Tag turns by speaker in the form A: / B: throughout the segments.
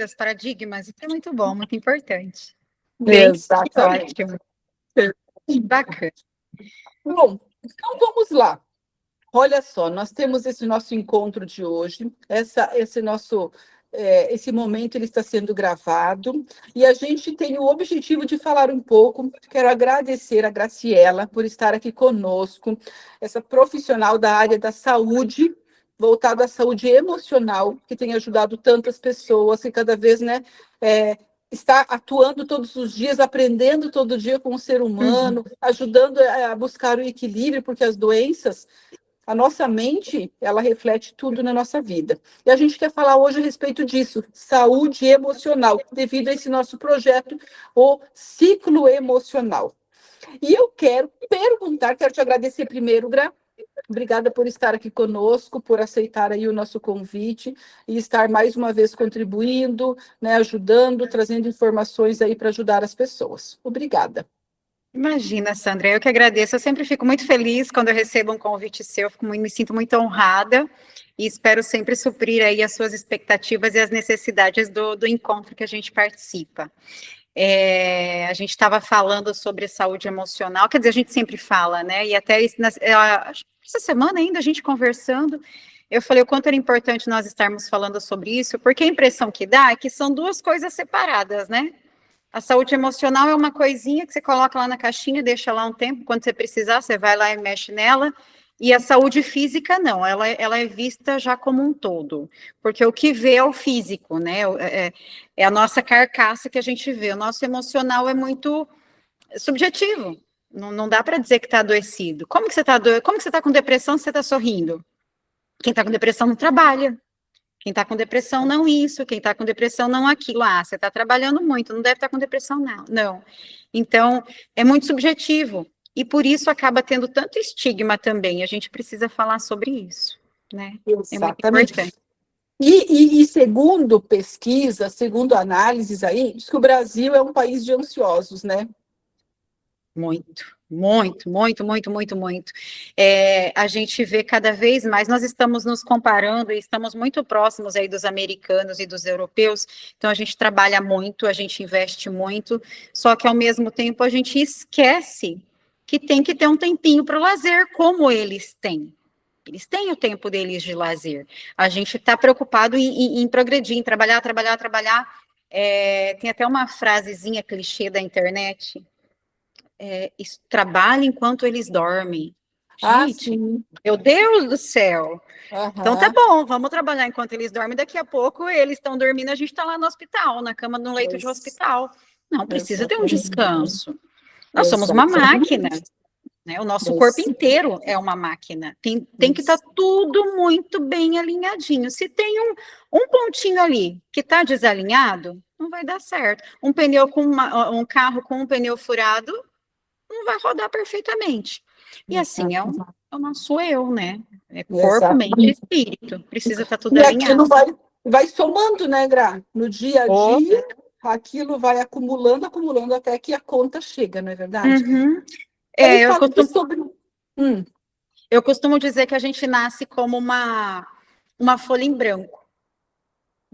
A: os paradigmas, isso é muito bom, muito importante.
B: Exatamente.
A: Ótimo. Bacana.
B: Bom, então vamos lá. Olha só, nós temos esse nosso encontro de hoje, esse momento ele está sendo gravado e a gente tem o objetivo de falar um pouco. Quero agradecer a Graciela por estar aqui conosco, essa profissional da área da saúde, voltada à saúde emocional, que tem ajudado tantas pessoas que cada vez, está atuando todos os dias, aprendendo todo dia com o ser humano, ajudando a buscar o equilíbrio, porque as doenças, a nossa mente, ela reflete tudo na nossa vida. E a gente quer falar hoje a respeito disso, saúde emocional, devido a esse nosso projeto, o ciclo emocional. E eu quero te agradecer primeiro, Gra. Obrigada por estar aqui conosco, por aceitar aí o nosso convite e estar mais uma vez contribuindo, né, ajudando, trazendo informações aí para ajudar as pessoas. Obrigada.
A: Imagina, Sandra, eu que agradeço. Eu sempre fico muito feliz quando eu recebo um convite seu, me sinto muito honrada e espero sempre suprir aí as suas expectativas e as necessidades do encontro que a gente participa. A gente estava falando sobre saúde emocional, quer dizer, a gente sempre fala, né? E até essa semana ainda a gente conversando, eu falei o quanto era importante nós estarmos falando sobre isso, porque a impressão que dá é que são duas coisas separadas, né? A saúde emocional é uma coisinha que você coloca lá na caixinha, deixa lá um tempo, quando você precisar, você vai lá e mexe nela. E a saúde física, não, ela é vista já como um todo, porque o que vê é o físico, né? É a nossa carcaça que a gente vê. O nosso emocional é muito subjetivo. Não dá para dizer que está adoecido. Como que você está com depressão se você está sorrindo? Quem está com depressão não trabalha. Quem está com depressão, não isso. Quem está com depressão, não aquilo. Ah, você está trabalhando muito, não deve estar com depressão, não. Não. Então, é muito subjetivo. E por isso acaba tendo tanto estigma também. A gente precisa falar sobre isso, né?
B: Exatamente.
A: É muito importante.
B: E segundo pesquisa, segundo análises aí, diz que o Brasil é um país de ansiosos, né?
A: Muito. A gente vê cada vez mais, nós estamos nos comparando e estamos muito próximos aí dos americanos e dos europeus, então a gente trabalha muito, a gente investe muito, só que ao mesmo tempo a gente esquece que tem que ter um tempinho para o lazer, como eles têm. Eles têm o tempo deles de lazer. A gente está preocupado em progredir, em trabalhar. Tem até uma frasezinha clichê da internet, trabalha enquanto eles dormem. Gente, meu Deus do céu. Então tá bom, vamos trabalhar enquanto eles dormem. Daqui a pouco eles estão dormindo, a gente está lá no hospital, na cama, no leito de hospital. Não, precisa ter um descanso. Nós somos uma máquina, né? O nosso corpo inteiro é uma máquina. Tem que estar tudo muito bem alinhadinho. Se tem um pontinho ali que está desalinhado, não vai dar certo. Um carro com um pneu furado não vai rodar perfeitamente. E assim, é o nosso eu, né? É corpo, mente e espírito. Precisa estar tudo alinhado.
B: E aquilo vai somando, né, Gra? No dia a dia, aquilo vai acumulando até que a conta chega, não é verdade?
A: Eu costumo dizer que a gente nasce como uma folha em branco.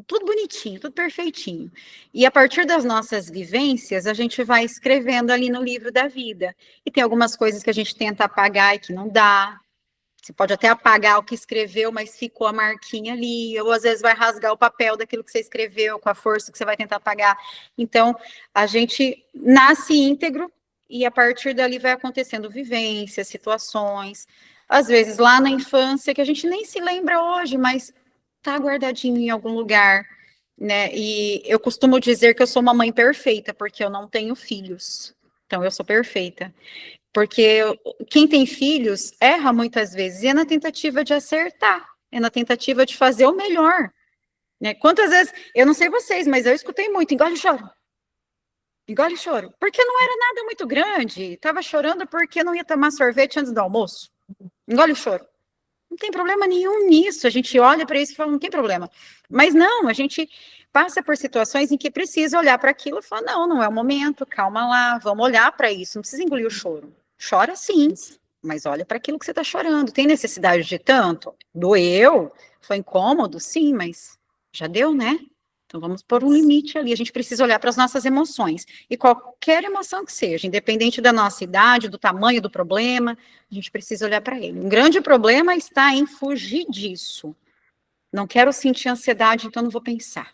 A: Tudo bonitinho, tudo perfeitinho. E a partir das nossas vivências, a gente vai escrevendo ali no livro da vida. E tem algumas coisas que a gente tenta apagar e que não dá. Você pode até apagar o que escreveu, mas ficou a marquinha ali. Ou às vezes vai rasgar o papel daquilo que você escreveu com a força que você vai tentar apagar. Então, a gente nasce íntegro e a partir dali vai acontecendo vivências, situações. Às vezes lá na infância, que a gente nem se lembra hoje, mas tá guardadinho em algum lugar, né? E eu costumo dizer que eu sou uma mãe perfeita, porque eu não tenho filhos. Então, eu sou perfeita. Porque quem tem filhos erra muitas vezes, e é na tentativa de acertar, é na tentativa de fazer o melhor. Né? Quantas vezes, eu não sei vocês, mas eu escutei muito, engole choro. Engole choro. Porque não era nada muito grande, estava chorando porque não ia tomar sorvete antes do almoço. Engole choro. Não tem problema nenhum nisso. A gente olha para isso e fala, não tem problema. Mas não, a gente passa por situações em que precisa olhar para aquilo e falar, não é o momento, calma lá, vamos olhar para isso, não precisa engolir o choro. Chora sim, mas olha para aquilo que você está chorando. Tem necessidade de tanto? Doeu? Foi incômodo? Sim, mas já deu, né? Então, vamos pôr um limite ali. A gente precisa olhar para as nossas emoções. E qualquer emoção que seja, independente da nossa idade, do tamanho do problema, a gente precisa olhar para ele. Um grande problema está em fugir disso. Não quero sentir ansiedade, então não vou pensar.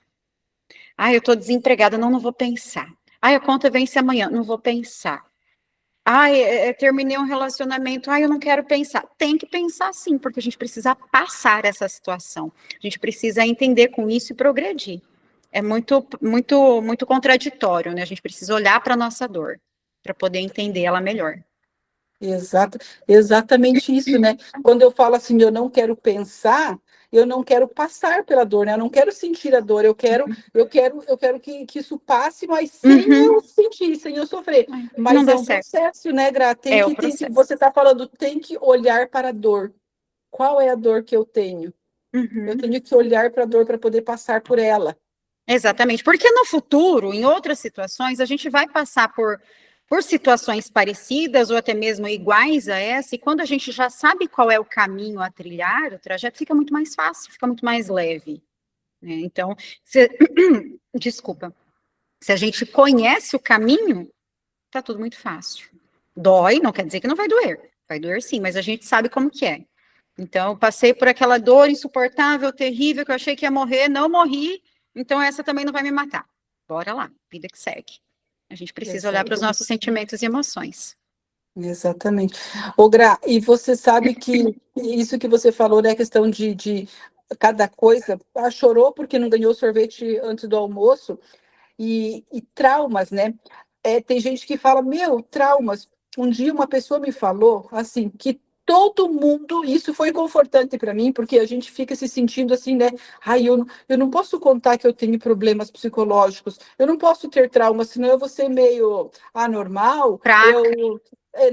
A: Ah, eu estou desempregada, não vou pensar. Ah, a conta vence amanhã, não vou pensar. Ah, terminei um relacionamento, eu não quero pensar. Tem que pensar sim, porque a gente precisa passar essa situação. A gente precisa entender com isso e progredir. É muito contraditório, né? A gente precisa olhar para a nossa dor, para poder entender ela melhor.
B: Exato, exatamente isso, né? Quando eu falo assim, eu não quero pensar, eu não quero passar pela dor, né? Eu não quero sentir a dor, eu quero que isso passe, mas sem eu sentir, sem eu sofrer.
A: Não
B: Mas
A: dá
B: é um
A: certo.
B: processo, né, Gra?
A: É o processo.
B: Você está falando, tem que olhar para a dor. Qual é a dor que eu tenho? Eu tenho que olhar para a dor para poder passar por ela.
A: Exatamente, porque no futuro, em outras situações, a gente vai passar por situações parecidas ou até mesmo iguais a essa, e quando a gente já sabe qual é o caminho a trilhar, o trajeto fica muito mais fácil, fica muito mais leve, né? Então, desculpa, se a gente conhece o caminho, tá tudo muito fácil. Dói, não quer dizer que não vai doer sim, mas a gente sabe como que é. Então, eu passei por aquela dor insuportável, terrível, que eu achei que ia morrer, não morri, então essa também não vai me matar. Bora lá, vida que segue. A gente precisa olhar para os nossos sentimentos e emoções.
B: Exatamente. Ô, Gra, e você sabe que isso que você falou, né, a questão de cada coisa, chorou porque não ganhou sorvete antes do almoço, e traumas, né? Tem gente que fala, meu, traumas. Um dia uma pessoa me falou, assim, que todo mundo, isso foi confortante para mim, porque a gente fica se sentindo assim, né? Ai, eu não posso contar que eu tenho problemas psicológicos, eu não posso ter traumas, senão eu vou ser meio anormal,
A: Fraca.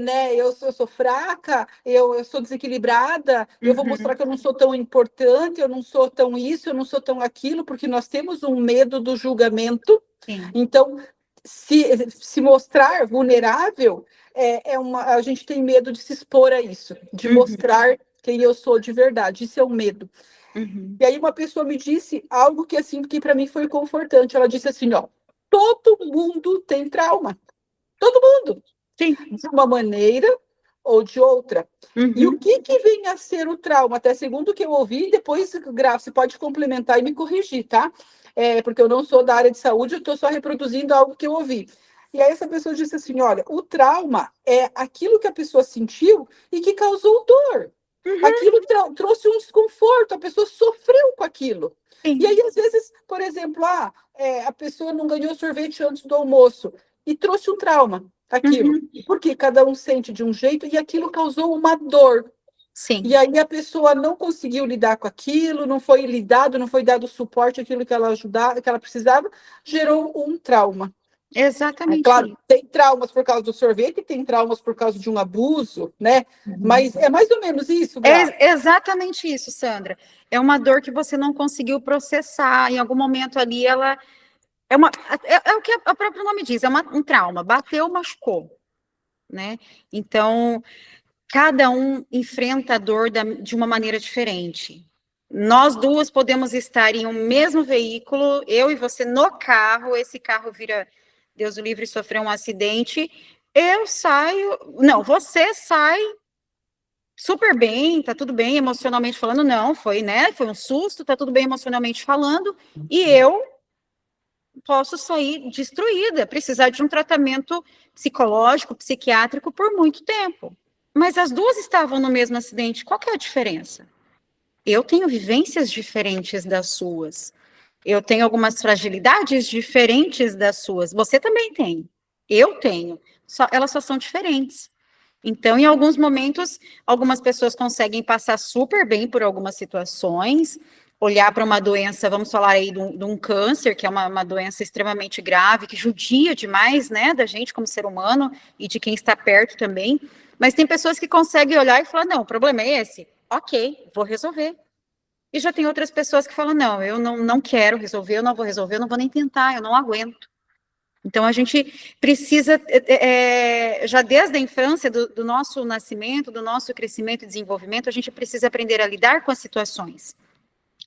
B: né, eu sou fraca, eu sou desequilibrada, eu vou mostrar
A: Uhum.
B: que eu não sou tão importante, eu não sou tão isso, eu não sou tão aquilo, porque nós temos um medo do julgamento.
A: Sim.
B: Então, se mostrar vulnerável, a gente tem medo de se expor a isso, de
A: Uhum.
B: mostrar quem eu sou de verdade, isso é um medo.
A: Uhum.
B: E aí uma pessoa me disse algo que assim que para mim foi confortante. Ela disse assim, ó, todo mundo tem trauma, todo mundo,
A: Sim.
B: de uma maneira ou de outra. E o
A: Uhum.
B: que vem a ser o trauma? Até segundo o que eu ouvi, depois, Graf, você pode complementar e me corrigir, tá? Porque eu não sou da área de saúde, eu estou só reproduzindo algo que eu ouvi. E aí essa pessoa disse assim, olha, o trauma é aquilo que a pessoa sentiu e que causou dor.
A: Uhum.
B: Aquilo trouxe um desconforto, a pessoa sofreu com aquilo. E
A: Sim.
B: aí, às vezes, por exemplo, a pessoa não ganhou sorvete antes do almoço e trouxe um trauma, aquilo.
A: Uhum.
B: Porque cada um sente de um jeito e aquilo causou uma dor. E
A: Sim.
B: aí a pessoa não conseguiu lidar com aquilo, não foi lidado, não foi dado o suporte, aquilo que ela ajudava, que ela precisava, gerou um trauma. É
A: Exatamente
B: claro,
A: isso.
B: tem traumas por causa do sorvete, tem traumas por causa de um abuso, né?
A: Uhum.
B: Mas é mais ou menos isso, Gra.
A: É exatamente isso, Sandra. É uma dor que você não conseguiu processar. Em algum momento ali, ela é o que o próprio nome diz, um trauma. Bateu, machucou, né? Então, cada um enfrenta a dor de uma maneira diferente. Nós duas podemos estar em um mesmo veículo, eu e você no carro, esse carro vira, Deus o livre, sofreu um acidente, eu saio, não, você sai super bem, tá tudo bem emocionalmente falando, não, foi, né, foi um susto, tá tudo bem emocionalmente falando, e eu posso sair destruída, precisar de um tratamento psicológico, psiquiátrico por muito tempo. Mas as duas estavam no mesmo acidente, qual que é a diferença? Eu tenho vivências diferentes das suas. Eu tenho algumas fragilidades diferentes das suas. Você também tem. Eu tenho. Elas só são diferentes. Então, em alguns momentos, algumas pessoas conseguem passar super bem por algumas situações, olhar para uma doença, vamos falar aí de um câncer, que é uma doença extremamente grave, que judia demais, né, da gente como ser humano e de quem está perto também. Mas tem pessoas que conseguem olhar e falar: não, o problema é esse. Ok, vou resolver. E já tem outras pessoas que falam: não, eu não quero resolver, eu não vou resolver, eu não vou nem tentar, eu não aguento. Então, a gente precisa, já desde a infância, do nosso nascimento, do nosso crescimento e desenvolvimento, a gente precisa aprender a lidar com as situações.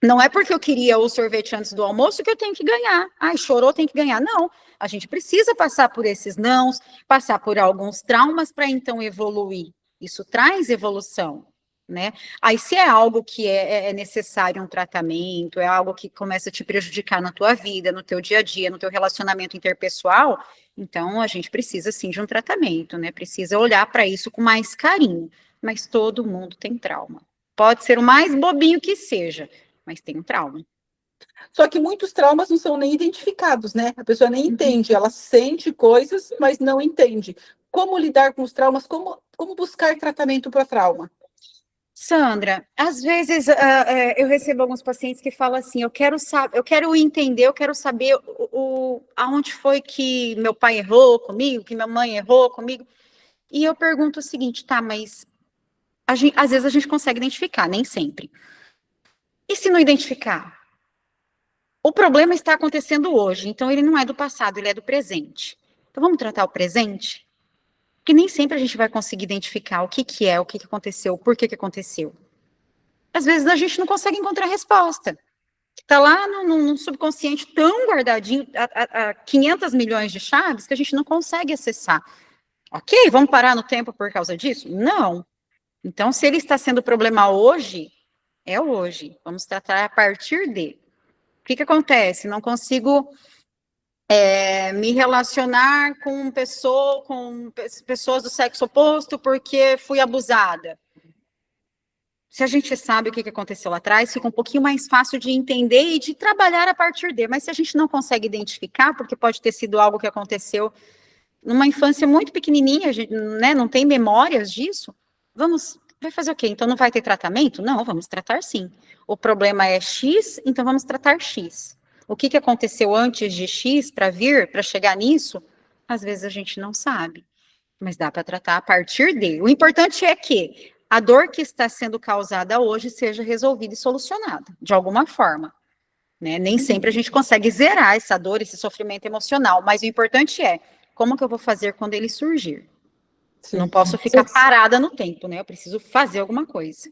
A: Não é porque eu queria o sorvete antes do almoço que eu tenho que ganhar. Ai, chorou, tem que ganhar. Não, a gente precisa passar por esses nãos, passar por alguns traumas para então evoluir. Isso traz evolução, né? Aí, se é algo que é necessário um tratamento, é algo que começa a te prejudicar na tua vida, no teu dia a dia, no teu relacionamento interpessoal, então a gente precisa sim de um tratamento, né? Precisa olhar para isso com mais carinho. Mas todo mundo tem trauma. Pode ser o mais bobinho que seja, mas tem um trauma.
B: Só que muitos traumas não são nem identificados, né? A pessoa nem
A: Uhum.
B: entende, ela sente coisas, mas não entende. Como lidar com os traumas? Como buscar tratamento para trauma?
A: Sandra, às vezes eu recebo alguns pacientes que falam assim, eu quero saber, eu quero entender, eu quero saber aonde foi que meu pai errou comigo, que minha mãe errou comigo. E eu pergunto o seguinte, tá, mas às vezes a gente consegue identificar, nem sempre. E se não identificar? O problema está acontecendo hoje, então ele não é do passado, ele é do presente. Então vamos tratar o presente? Porque nem sempre a gente vai conseguir identificar o que que é, o que que aconteceu, por que que aconteceu. Às vezes a gente não consegue encontrar resposta. Está lá no subconsciente tão guardadinho, a 500 milhões de chaves, que a gente não consegue acessar. Ok, vamos parar no tempo por causa disso? Não. Então, se ele está sendo problema hoje, é hoje. Vamos tratar a partir de. O que que acontece? Não consigo me relacionar com pessoas do sexo oposto porque fui abusada. Se a gente sabe o que aconteceu lá atrás, fica um pouquinho mais fácil de entender e de trabalhar a partir de. Mas se a gente não consegue identificar, porque pode ter sido algo que aconteceu numa infância muito pequenininha, a gente, né, não tem memórias disso, vai fazer o quê? Então não vai ter tratamento? Não, vamos tratar sim. O problema é X, então vamos tratar X. O que aconteceu antes de X para chegar nisso? Às vezes a gente não sabe. Mas dá para tratar a partir de. O importante é que a dor que está sendo causada hoje seja resolvida e solucionada, de alguma forma. Né? Nem sempre a gente consegue zerar essa dor, esse sofrimento emocional, mas o importante é como que eu vou fazer quando ele surgir. Eu não
B: Sim.
A: posso ficar parada no tempo, né? Eu preciso fazer alguma coisa.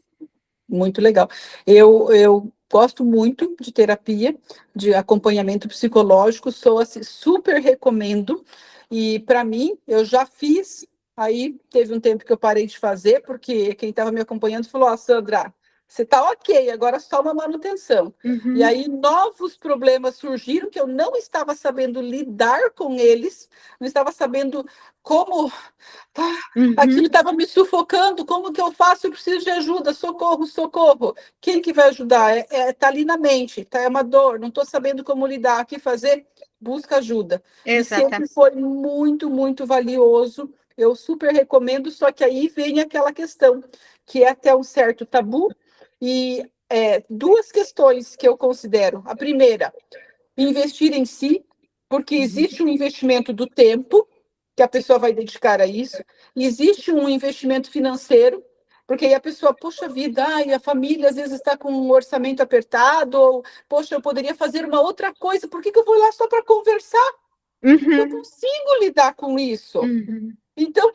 B: Muito legal. Eu gosto muito de terapia, de acompanhamento psicológico, sou assim, super recomendo. E para mim, eu já fiz, aí teve um tempo que eu parei de fazer, porque quem estava me acompanhando falou: Ó, Sandra, você está ok, agora só uma manutenção. E
A: Uhum,
B: aí novos problemas surgiram que eu não estava sabendo lidar com eles, não estava sabendo como. Aquilo
A: uhum,
B: estava me sufocando. Como que eu faço? Eu preciso de ajuda. Socorro, socorro. Quem que vai ajudar? Tá ali na mente, tá? É uma dor. Não estou sabendo como lidar. O que fazer? Busca ajuda. E sempre
A: exatamente.
B: foi muito, muito valioso. Eu super recomendo. Só que aí vem aquela questão que é até um certo tabu e duas questões que eu considero. A primeira, investir em si, porque
A: Uhum,
B: existe um investimento do tempo que a pessoa vai dedicar a isso, e existe um investimento financeiro, porque aí a pessoa, poxa vida, ai, a família às vezes está com um orçamento apertado, ou, poxa, eu poderia fazer uma outra coisa, por que que eu vou lá só para conversar? Eu
A: uhum,
B: consigo lidar com isso.
A: uhum.
B: Então,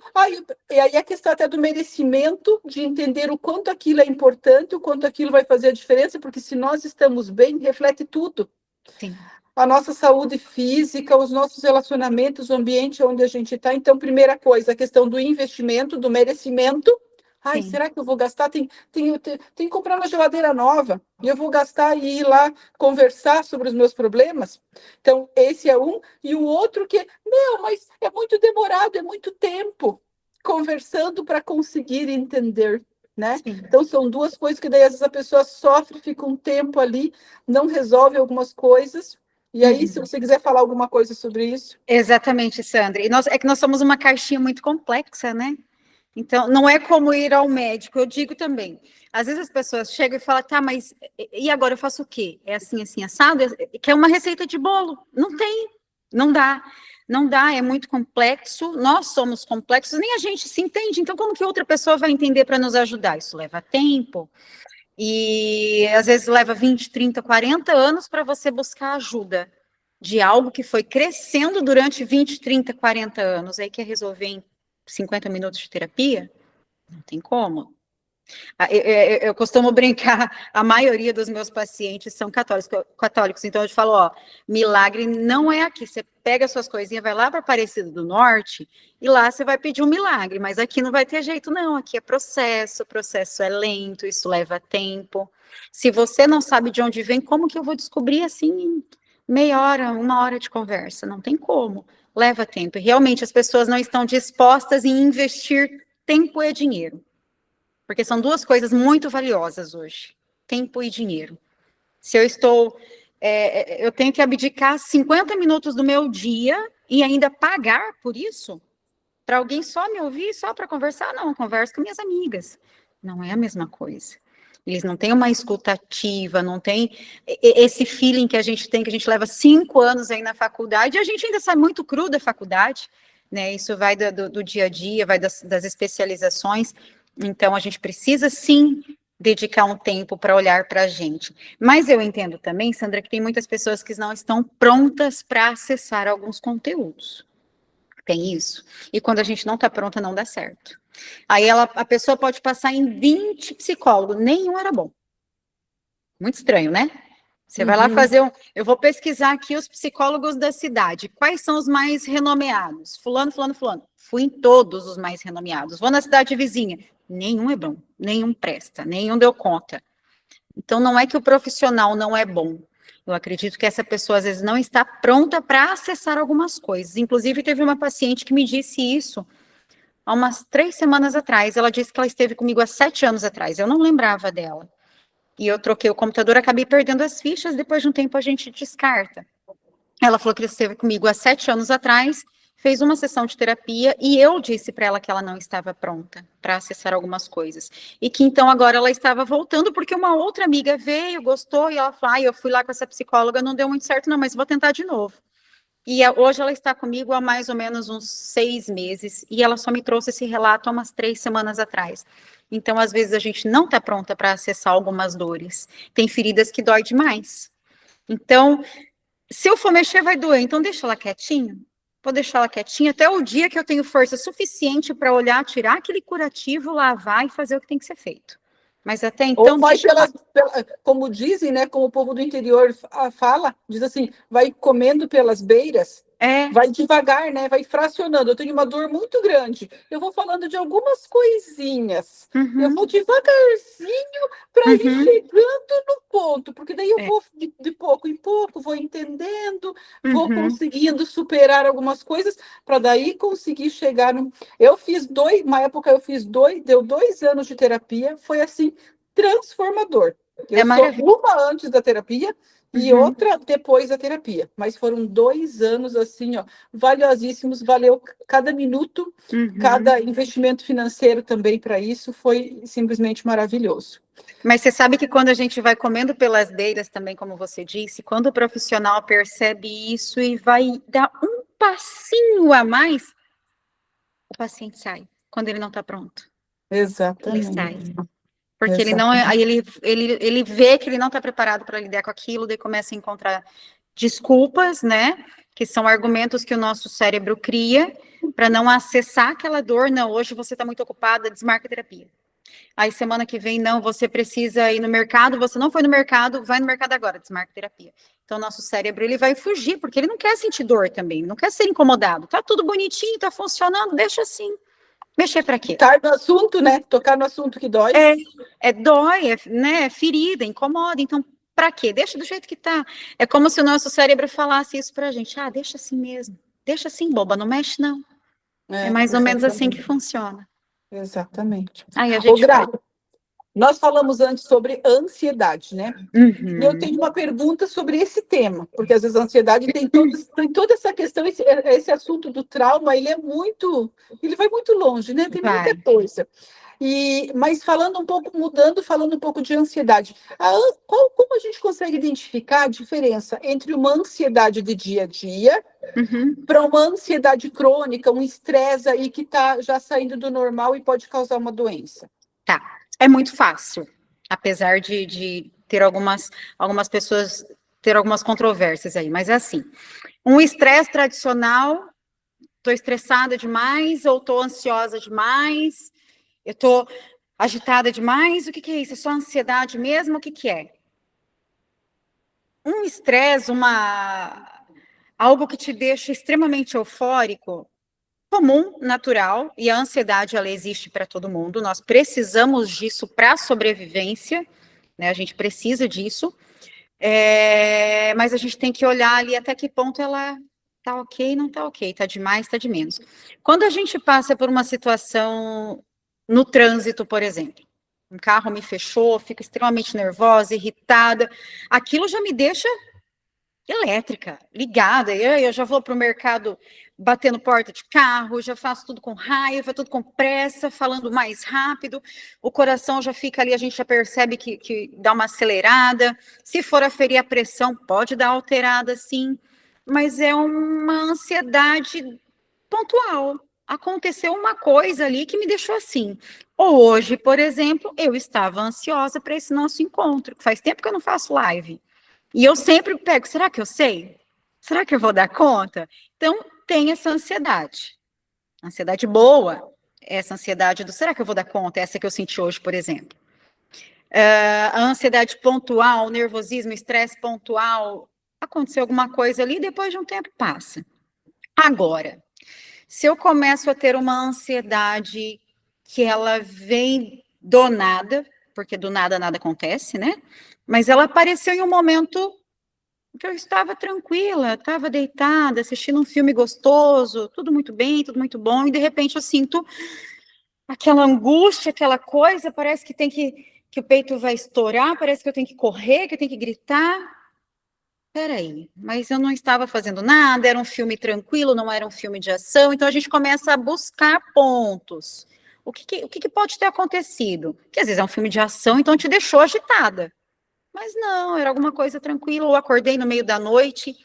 B: e aí a questão até do merecimento, de entender o quanto aquilo é importante, o quanto aquilo vai fazer a diferença, porque se nós estamos bem, reflete tudo
A: Sim,
B: a nossa saúde física, os nossos relacionamentos, o ambiente onde a gente está. Então, primeira coisa, a questão do investimento, do merecimento. Ai,
A: sim.
B: será que eu vou gastar? Tem que comprar uma geladeira nova e eu vou gastar e ir lá conversar sobre os meus problemas? Então, esse é um. E o outro que, não, mas é muito demorado, é muito tempo conversando para conseguir entender. Né?
A: Sim.
B: Então, são duas coisas que daí às vezes a pessoa sofre, fica um tempo ali, não resolve algumas coisas, e aí, se
A: Uhum.
B: você quiser falar alguma coisa sobre isso.
A: Exatamente, Sandra. E é que nós somos uma caixinha muito complexa, né? Então, não é como ir ao médico, eu digo também. Às vezes as pessoas chegam e falam, tá, mas e agora eu faço o quê? É assim, assim, assado? Quer uma receita de bolo? Não tem, não dá. Não dá, é muito complexo, nós somos complexos, nem a gente se entende, então como que outra pessoa vai entender para nos ajudar? Isso leva tempo, e às vezes leva 20, 30, 40 anos para você buscar ajuda de algo que foi crescendo durante 20, 30, 40 anos. Aí quer resolver em 50 minutos de terapia? Não tem como. Eu costumo brincar, a maioria dos meus pacientes são católicos, então eu te falo, ó, milagre não é aqui, você pega suas coisinhas, vai lá para Aparecida do Norte, e lá você vai pedir um milagre, mas aqui não vai ter jeito não, aqui é processo, o processo é lento, isso leva tempo, se você não sabe de onde vem, como que eu vou descobrir assim, em meia hora, uma hora de conversa? Não tem como, leva tempo, e realmente as pessoas não estão dispostas em investir tempo e dinheiro. Porque são duas coisas muito valiosas hoje, tempo e dinheiro. Se eu estou, eu tenho que abdicar 50 minutos do meu dia e ainda pagar por isso, para alguém só me ouvir, só para conversar? Não, eu converso com minhas amigas. Não é a mesma coisa. Eles não têm uma escuta ativa, não tem esse feeling que a gente tem, que a gente leva 5 anos aí na faculdade, e a gente ainda sai muito cru da faculdade, né? Isso vai do dia a dia, vai das especializações. Então, a gente precisa, sim, dedicar um tempo para olhar para a gente. Mas eu entendo também, Sandra, que tem muitas pessoas que não estão prontas para acessar alguns conteúdos. Tem isso. E quando a gente não está pronta, não dá certo. Aí a pessoa pode passar em 20 psicólogos, nenhum era bom. Muito estranho, né? Você vai lá fazer eu vou pesquisar aqui os psicólogos da cidade. Quais são os mais renomeados? Fulano, fulano, fulano. Fui em todos os mais renomeados. Vou na cidade vizinha. Nenhum é bom, nenhum presta, nenhum deu conta. Então, não é que o profissional não é bom. Eu acredito que essa pessoa, às vezes, não está pronta para acessar algumas coisas. Inclusive, teve uma paciente que me disse isso há umas 3 semanas atrás. Ela disse que ela esteve comigo há 7 anos atrás. Eu não lembrava dela. E eu troquei o computador, acabei perdendo as fichas, depois de um tempo a gente descarta. Ela falou que esteve comigo há 7 anos atrás, fez uma sessão de terapia e eu disse para ela que ela não estava pronta para acessar algumas coisas. E que então agora ela estava voltando porque uma outra amiga veio, gostou, e ela falou, eu fui lá com essa psicóloga, não deu muito certo não, mas vou tentar de novo. E hoje ela está comigo há mais ou menos uns 6 meses, e ela só me trouxe esse relato há umas 3 semanas atrás. Então, às vezes, a gente não está pronta para acessar algumas dores. Tem feridas que dói demais. Então, se eu for mexer, vai doer. Então, deixa ela quietinha. Vou deixar ela quietinha até o dia que eu tenho força suficiente para olhar, tirar aquele curativo, lavar e fazer o que tem que ser feito. Mas até então,
B: Ou vai como dizem, né? Como o povo do interior fala, diz assim, vai comendo pelas beiras, vai devagar, né? Vai fracionando. Eu tenho uma dor muito grande. Eu vou falando de algumas coisinhas. Eu vou devagarzinho para ir chegando no ponto, porque daí eu vou de pouco em pouco, vou entendendo, vou conseguindo superar algumas coisas, para daí conseguir chegar no. Uma época eu fiz deu 2 anos de terapia, foi assim, transformador. Eu sou uma antes da terapia e outra depois da terapia. Mas foram 2 anos, assim, ó, valiosíssimos, valeu cada minuto, cada investimento financeiro também para isso, foi simplesmente maravilhoso.
A: Mas você sabe que quando a gente vai comendo pelas beiras também, como você disse, quando o profissional percebe isso e vai dar um passinho a mais, o paciente sai, quando ele não está pronto.
B: Exatamente.
A: Ele sai. Porque ele não é, aí ele vê que ele não está preparado para lidar com aquilo, daí começa a encontrar desculpas, né? Que são argumentos que o nosso cérebro cria para não acessar aquela dor. Não, hoje você está muito ocupada, desmarca a terapia. Aí semana que vem, não, você precisa ir no mercado, você não foi no mercado, vai no mercado agora, desmarca a terapia. Então, nosso cérebro, ele vai fugir, porque ele não quer sentir dor também, não quer ser incomodado. Tá tudo bonitinho, tá funcionando, deixa assim. Mexer para quê?
B: Tocar no assunto, né? Tocar no assunto que dói.
A: Dói, né? Ferida, incomoda. Então, para quê? Deixa do jeito que tá. É como se o nosso cérebro falasse isso pra gente. Deixa assim mesmo. Deixa assim, boba, não mexe, não. É mais ou menos assim que funciona.
B: Exatamente.
A: Aí a gente
B: nós falamos antes sobre ansiedade, né? E eu tenho uma pergunta sobre esse tema, porque às vezes a ansiedade tem toda essa questão, esse assunto do trauma, ele vai muito longe, né? Tem muita coisa. Mas falando um pouco de ansiedade, como a gente consegue identificar a diferença entre uma ansiedade de dia a dia para uma ansiedade crônica, um estresse aí que está já saindo do normal e pode causar uma doença?
A: Tá. É muito fácil, apesar de ter algumas pessoas, ter algumas controvérsias aí, mas é assim, um estresse tradicional, estou estressada demais ou estou ansiosa demais, Agitada demais? O que é isso? É só ansiedade mesmo? O que é? Um estresse, algo que te deixa extremamente eufórico, comum, natural, e a ansiedade, ela existe para todo mundo. Nós precisamos disso para a sobrevivência, né? A gente precisa disso. Mas a gente tem que olhar ali até que ponto ela tá ok, não tá ok, tá de mais, tá de menos. Quando a gente passa por uma situação no trânsito, por exemplo, um carro me fechou, fico extremamente nervosa, irritada, aquilo já me deixa elétrica, ligada, eu já vou para o mercado batendo porta de carro, já faço tudo com raiva, tudo com pressa, falando mais rápido, o coração já fica ali, a gente já percebe que dá uma acelerada, se for aferir a pressão, pode dar alterada, sim, mas é uma ansiedade pontual. Aconteceu uma coisa ali que me deixou assim. Hoje, por exemplo, eu estava ansiosa para esse nosso encontro, que faz tempo que eu não faço live. E eu sempre pego, será que eu sei? Será que eu vou dar conta? Então, tem essa ansiedade. Ansiedade boa, essa ansiedade do será que eu vou dar conta? Essa que eu senti hoje, por exemplo. A ansiedade pontual, nervosismo, estresse pontual, aconteceu alguma coisa ali, depois de um tempo passa. Agora, se eu começo a ter uma ansiedade que ela vem do nada, porque do nada nada acontece, né? Mas ela apareceu em um momento que eu estava tranquila, estava deitada, assistindo um filme gostoso, tudo muito bem, tudo muito bom, e de repente eu sinto aquela angústia, aquela coisa, parece que o peito vai estourar, parece que eu tenho que correr, que eu tenho que gritar. Peraí, mas eu não estava fazendo nada, era um filme tranquilo, não era um filme de ação, então a gente começa a buscar pontos. O que pode ter acontecido? Que às vezes é um filme de ação, então te deixou agitada. Mas não, era alguma coisa tranquila. Eu acordei no meio da noite,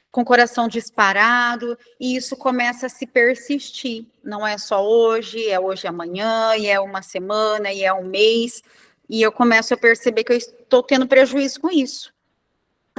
A: com o coração disparado, e isso começa a se persistir. Não é só hoje, é hoje e amanhã, e é uma semana, e é um mês. E eu começo a perceber que eu estou tendo prejuízo com isso.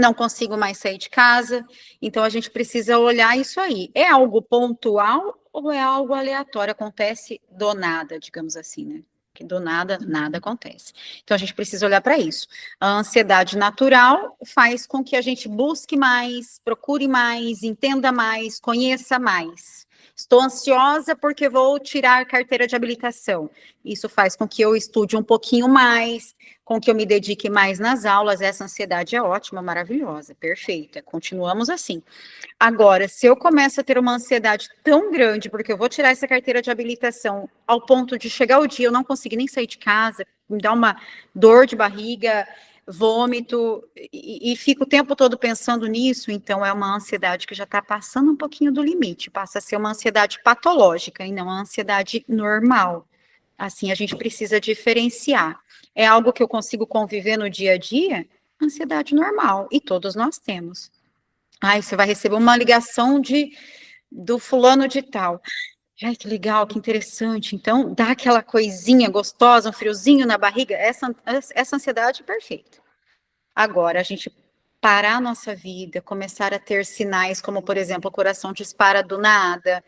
A: Não consigo mais sair de casa, então a gente precisa olhar isso aí. É algo pontual ou é algo aleatório? Acontece do nada, digamos assim, né? Que do nada, nada acontece. Então a gente precisa olhar para isso. A ansiedade natural faz com que a gente busque mais, procure mais, entenda mais, conheça mais. Estou ansiosa porque vou tirar carteira de habilitação. Isso faz com que eu estude um pouquinho mais, com que eu me dedique mais nas aulas. Essa ansiedade é ótima, maravilhosa, perfeita. Continuamos assim. Agora, se eu começo a ter uma ansiedade tão grande, porque eu vou tirar essa carteira de habilitação, ao ponto de chegar o dia eu não conseguir nem sair de casa, me dá uma dor de barriga, vômito, e fico o tempo todo pensando nisso, então é uma ansiedade que já está passando um pouquinho do limite, passa a ser uma ansiedade patológica e não uma ansiedade normal. Assim, a gente precisa diferenciar. É algo que eu consigo conviver no dia a dia? Ansiedade normal, e todos nós temos. Ai, você vai receber uma ligação do fulano de tal. Ai, que legal, que interessante. Então, dá aquela coisinha gostosa, um friozinho na barriga. Essa ansiedade, perfeita. Agora, a gente parar a nossa vida, começar a ter sinais como, por exemplo, o coração dispara do nada,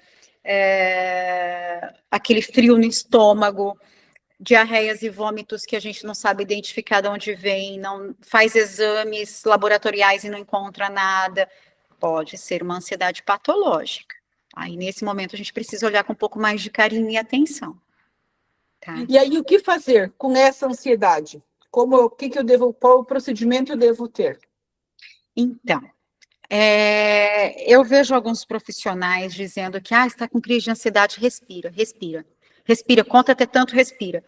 A: aquele frio no estômago, diarreias e vômitos que a gente não sabe identificar de onde vem, não faz exames laboratoriais e não encontra nada, pode ser uma ansiedade patológica. Aí, nesse momento, a gente precisa olhar com um pouco mais de carinho e atenção. Tá?
B: E aí, o que fazer com essa ansiedade? O que eu devo, qual o procedimento eu devo ter?
A: Então, eu vejo alguns profissionais dizendo que está com crise de ansiedade, respira, respira, respira, conta até tanto, respira.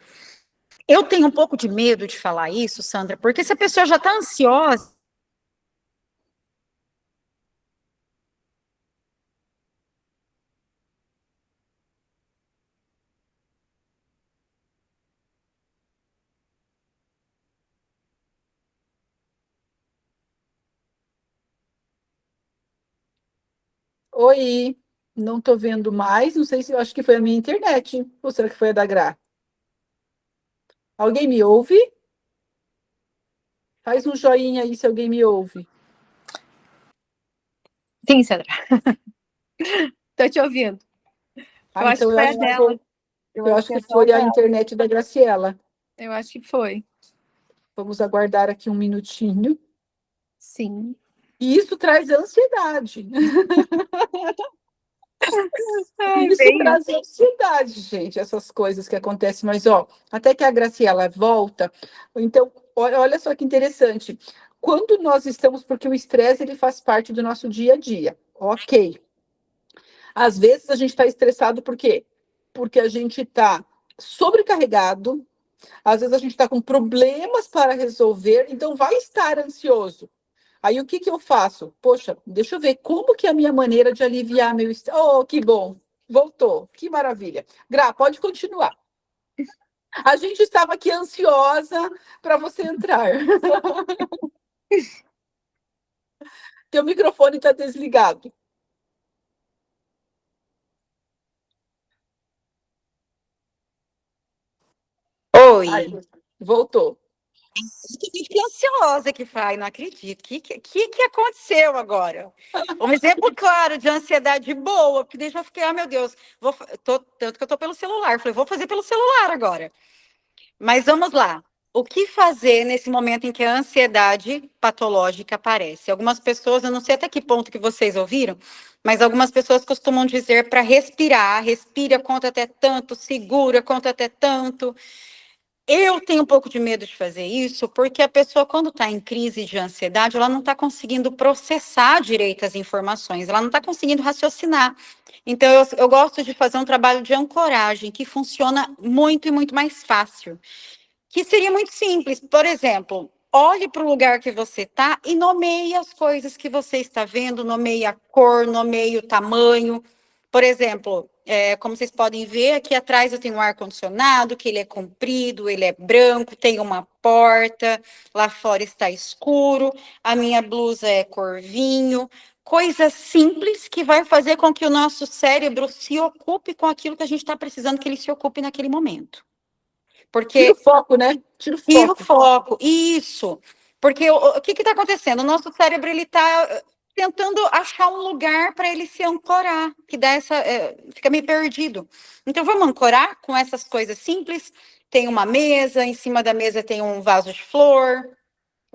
A: Eu tenho um pouco de medo de falar isso, Sandra, porque se a pessoa já está ansiosa,
B: Oi, não estou vendo mais, não sei se eu acho que foi a minha internet, ou será que foi a da Gra? Alguém me ouve? Faz um joinha aí se alguém me ouve.
C: Sim, Sandra. Tô te ouvindo. Eu acho
B: Então
C: que
B: eu
C: foi a
B: acho que foi,
C: dela.
B: Eu acho que foi a internet da Graciela.
C: Eu acho que foi.
B: Vamos aguardar aqui um minutinho.
C: Sim.
B: E isso traz ansiedade.
C: Ai,
B: Isso
C: bem,
B: traz ansiedade, gente, essas coisas que acontecem. Mas, ó, até que a Graciela volta. Então, olha só que interessante. Quando nós estamos, porque o estresse ele faz parte do nosso dia a dia, ok. Às vezes a gente está estressado por quê? Porque a gente está sobrecarregado, às vezes a gente está com problemas para resolver, então vai estar ansioso. Aí o que que eu faço? Poxa, deixa eu ver como que é a minha maneira de aliviar meu estresse. Oh, que bom! Voltou, que maravilha. Gra, pode continuar. A gente estava aqui ansiosa para você entrar. Teu microfone está desligado.
A: Oi.
B: Ai, voltou.
A: Que ansiosa que faz, não acredito. Que aconteceu agora? Um exemplo claro de ansiedade boa, porque deixa eu ficar, meu Deus, tanto que eu tô pelo celular. Falei, vou fazer pelo celular agora. Mas vamos lá. O que fazer nesse momento em que a ansiedade patológica aparece? Algumas pessoas, eu não sei até que ponto que vocês ouviram, mas algumas pessoas costumam dizer para respirar, respira, conta até tanto, segura, conta até tanto. Eu tenho um pouco de medo de fazer isso, porque a pessoa, quando está em crise de ansiedade, ela não está conseguindo processar direito as informações, ela não está conseguindo raciocinar. Então, eu gosto de fazer um trabalho de ancoragem, que funciona muito e muito mais fácil. Que seria muito simples. Por exemplo, olhe para o lugar que você está e nomeie as coisas que você está vendo, nomeie a cor, nomeie o tamanho. Por exemplo, como vocês podem ver, aqui atrás eu tenho um ar-condicionado, que ele é comprido, ele é branco, tem uma porta, lá fora está escuro, a minha blusa é cor vinho. Coisa simples que vai fazer com que o nosso cérebro se ocupe com aquilo que a gente está precisando que ele se ocupe naquele momento.
B: Tira
A: Porque
B: o foco, né? Tira o
A: tira o
B: foco.
A: foco, isso. Porque o que está acontecendo? O nosso cérebro ele está tentando achar um lugar para ele se ancorar, que dá fica meio perdido. Então vamos ancorar com essas coisas simples. Tem uma mesa, em cima da mesa tem um vaso de flor.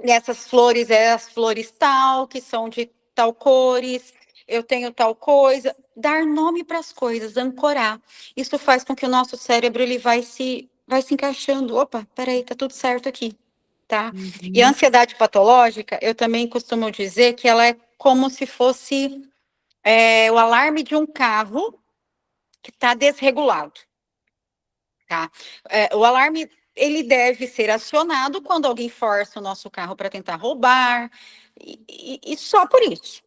A: E essas flores as flores tal, que são de tal cores. Eu tenho tal coisa. Dar nome para as coisas, ancorar. Isso faz com que o nosso cérebro ele vai se encaixando. Opa, peraí, tá tudo certo aqui, tá? E a ansiedade patológica, eu também costumo dizer que ela é como se fosse o alarme de um carro que está desregulado, tá? O alarme ele deve ser acionado quando alguém força o nosso carro para tentar roubar, e só por isso.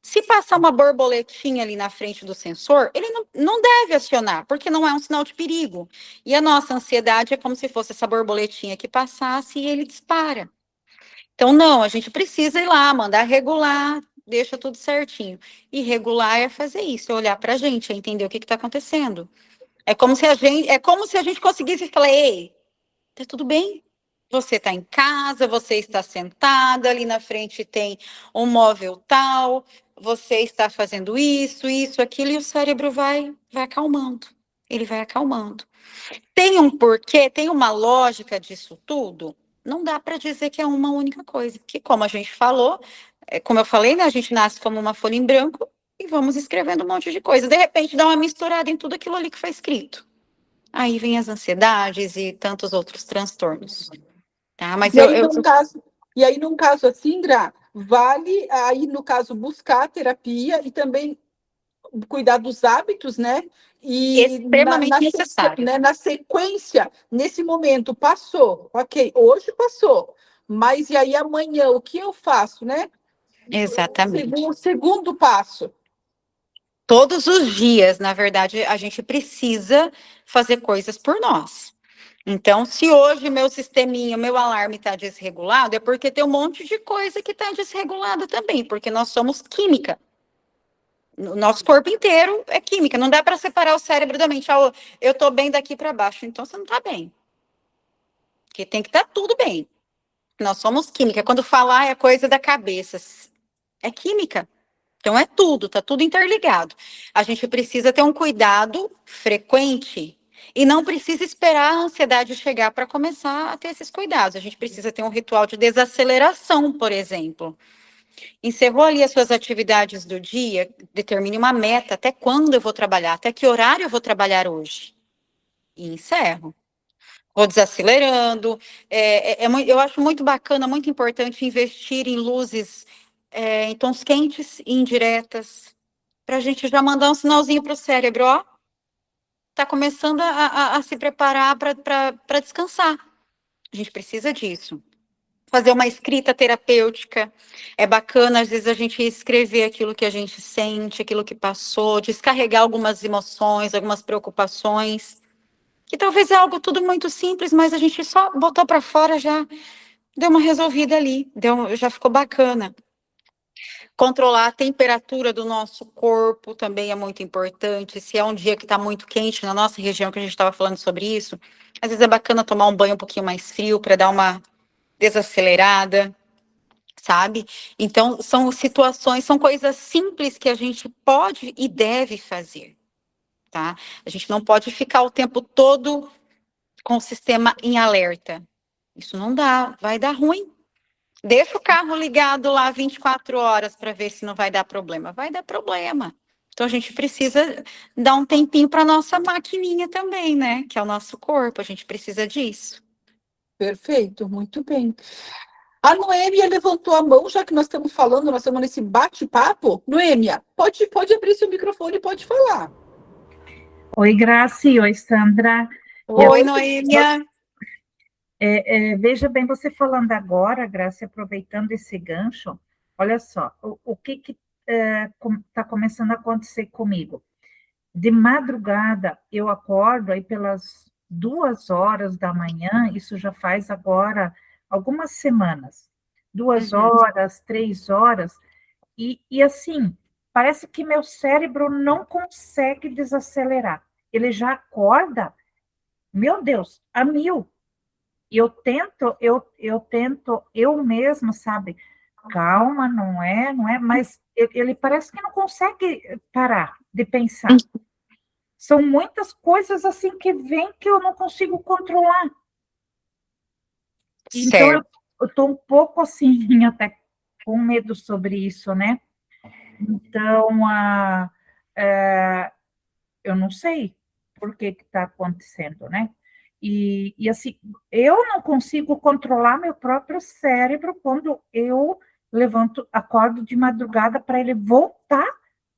A: Se passar uma borboletinha ali na frente do sensor, ele não deve acionar, porque não é um sinal de perigo. E a nossa ansiedade é como se fosse essa borboletinha que passasse e ele dispara. Então, não, a gente precisa ir lá, mandar regular, deixa tudo certinho. E regular é fazer isso, é olhar para a gente, é entender o que está acontecendo. É como se a gente conseguisse falar, ei, tá tudo bem? Você está em casa, você está sentada, ali na frente tem um móvel tal, você está fazendo isso, aquilo, e o cérebro vai acalmando. Ele vai acalmando. Tem um porquê, tem uma lógica disso tudo? Não dá para dizer que é uma única coisa, porque como a gente falou, como eu falei, né, a gente nasce como uma folha em branco e vamos escrevendo um monte de coisa. De repente dá uma misturada em tudo aquilo ali que foi escrito. Aí vem as ansiedades e tantos outros transtornos. Tá, mas
B: E aí, num caso assim, Gra, vale aí, no caso, buscar terapia e também cuidar dos hábitos, né? E
A: extremamente necessário.
B: na sequência, nesse momento, passou, ok, hoje passou, mas e aí amanhã, o que eu faço, né?
A: Exatamente.
B: O segundo passo.
A: Todos os dias, na verdade, a gente precisa fazer coisas por nós. Então, se hoje meu sisteminha, meu alarme está desregulado, é porque tem um monte de coisa que está desregulada também, porque nós somos química. O nosso corpo inteiro é química, não dá para separar o cérebro da mente. Ah, eu estou bem daqui para baixo, então você não está bem. Porque tem que estar tudo bem. Nós somos química. Quando falar é coisa da cabeça, é química. Então é tudo, tá tudo interligado. A gente precisa ter um cuidado frequente E não precisa esperar a ansiedade chegar para começar a ter esses cuidados. A gente precisa ter um ritual de desaceleração, por exemplo. Encerrou ali as suas atividades do dia, determine uma meta, até quando eu vou trabalhar, até que horário eu vou trabalhar hoje. E encerro. Vou desacelerando. Eu acho muito bacana, muito importante investir em luzes em tons quentes e indiretas, para a gente já mandar um sinalzinho para o cérebro, ó, tá começando a se preparar para descansar. A gente precisa disso. Fazer uma escrita terapêutica. É bacana, às vezes, a gente escrever aquilo que a gente sente, aquilo que passou, descarregar algumas emoções, algumas preocupações, que talvez é algo tudo muito simples, mas a gente só botou para fora, já deu uma resolvida ali, já ficou bacana. Controlar a temperatura do nosso corpo também é muito importante. Se é um dia que está muito quente na nossa região, que a gente estava falando sobre isso, às vezes é bacana tomar um banho um pouquinho mais frio para dar uma desacelerada, sabe? Então, são situações, são coisas simples que a gente pode e deve fazer, tá? A gente não pode ficar o tempo todo com o sistema em alerta. Isso não dá, vai dar ruim. Deixa o carro ligado lá 24 horas para ver se não vai dar problema. Vai dar problema. Então, a gente precisa dar um tempinho para a nossa maquininha também, né? Que é o nosso corpo, a gente precisa disso.
B: Perfeito, muito bem. A Noêmia levantou a mão, já que nós estamos falando, nós estamos nesse bate-papo. Noêmia, pode abrir seu microfone e pode falar.
D: Oi, Graci, oi, Sandra.
A: Oi, Noêmia.
D: Veja bem, você falando agora, Graci, aproveitando esse gancho, olha só, o que está começando a acontecer comigo. De madrugada, eu acordo aí pelas 2 horas da manhã, isso já faz agora algumas semanas, 2 horas, 3 horas, e assim, parece que meu cérebro não consegue desacelerar. Ele já acorda, meu Deus, a mil. E eu tento, eu mesma, sabe? Calma, não é, mas ele parece que não consegue parar de pensar. São muitas coisas assim que vêm que eu não consigo controlar. Então, eu estou um pouco assim, até com medo sobre isso, né? Então, eu não sei por que está acontecendo, né? E assim, eu não consigo controlar meu próprio cérebro quando eu levanto, acordo de madrugada para ele voltar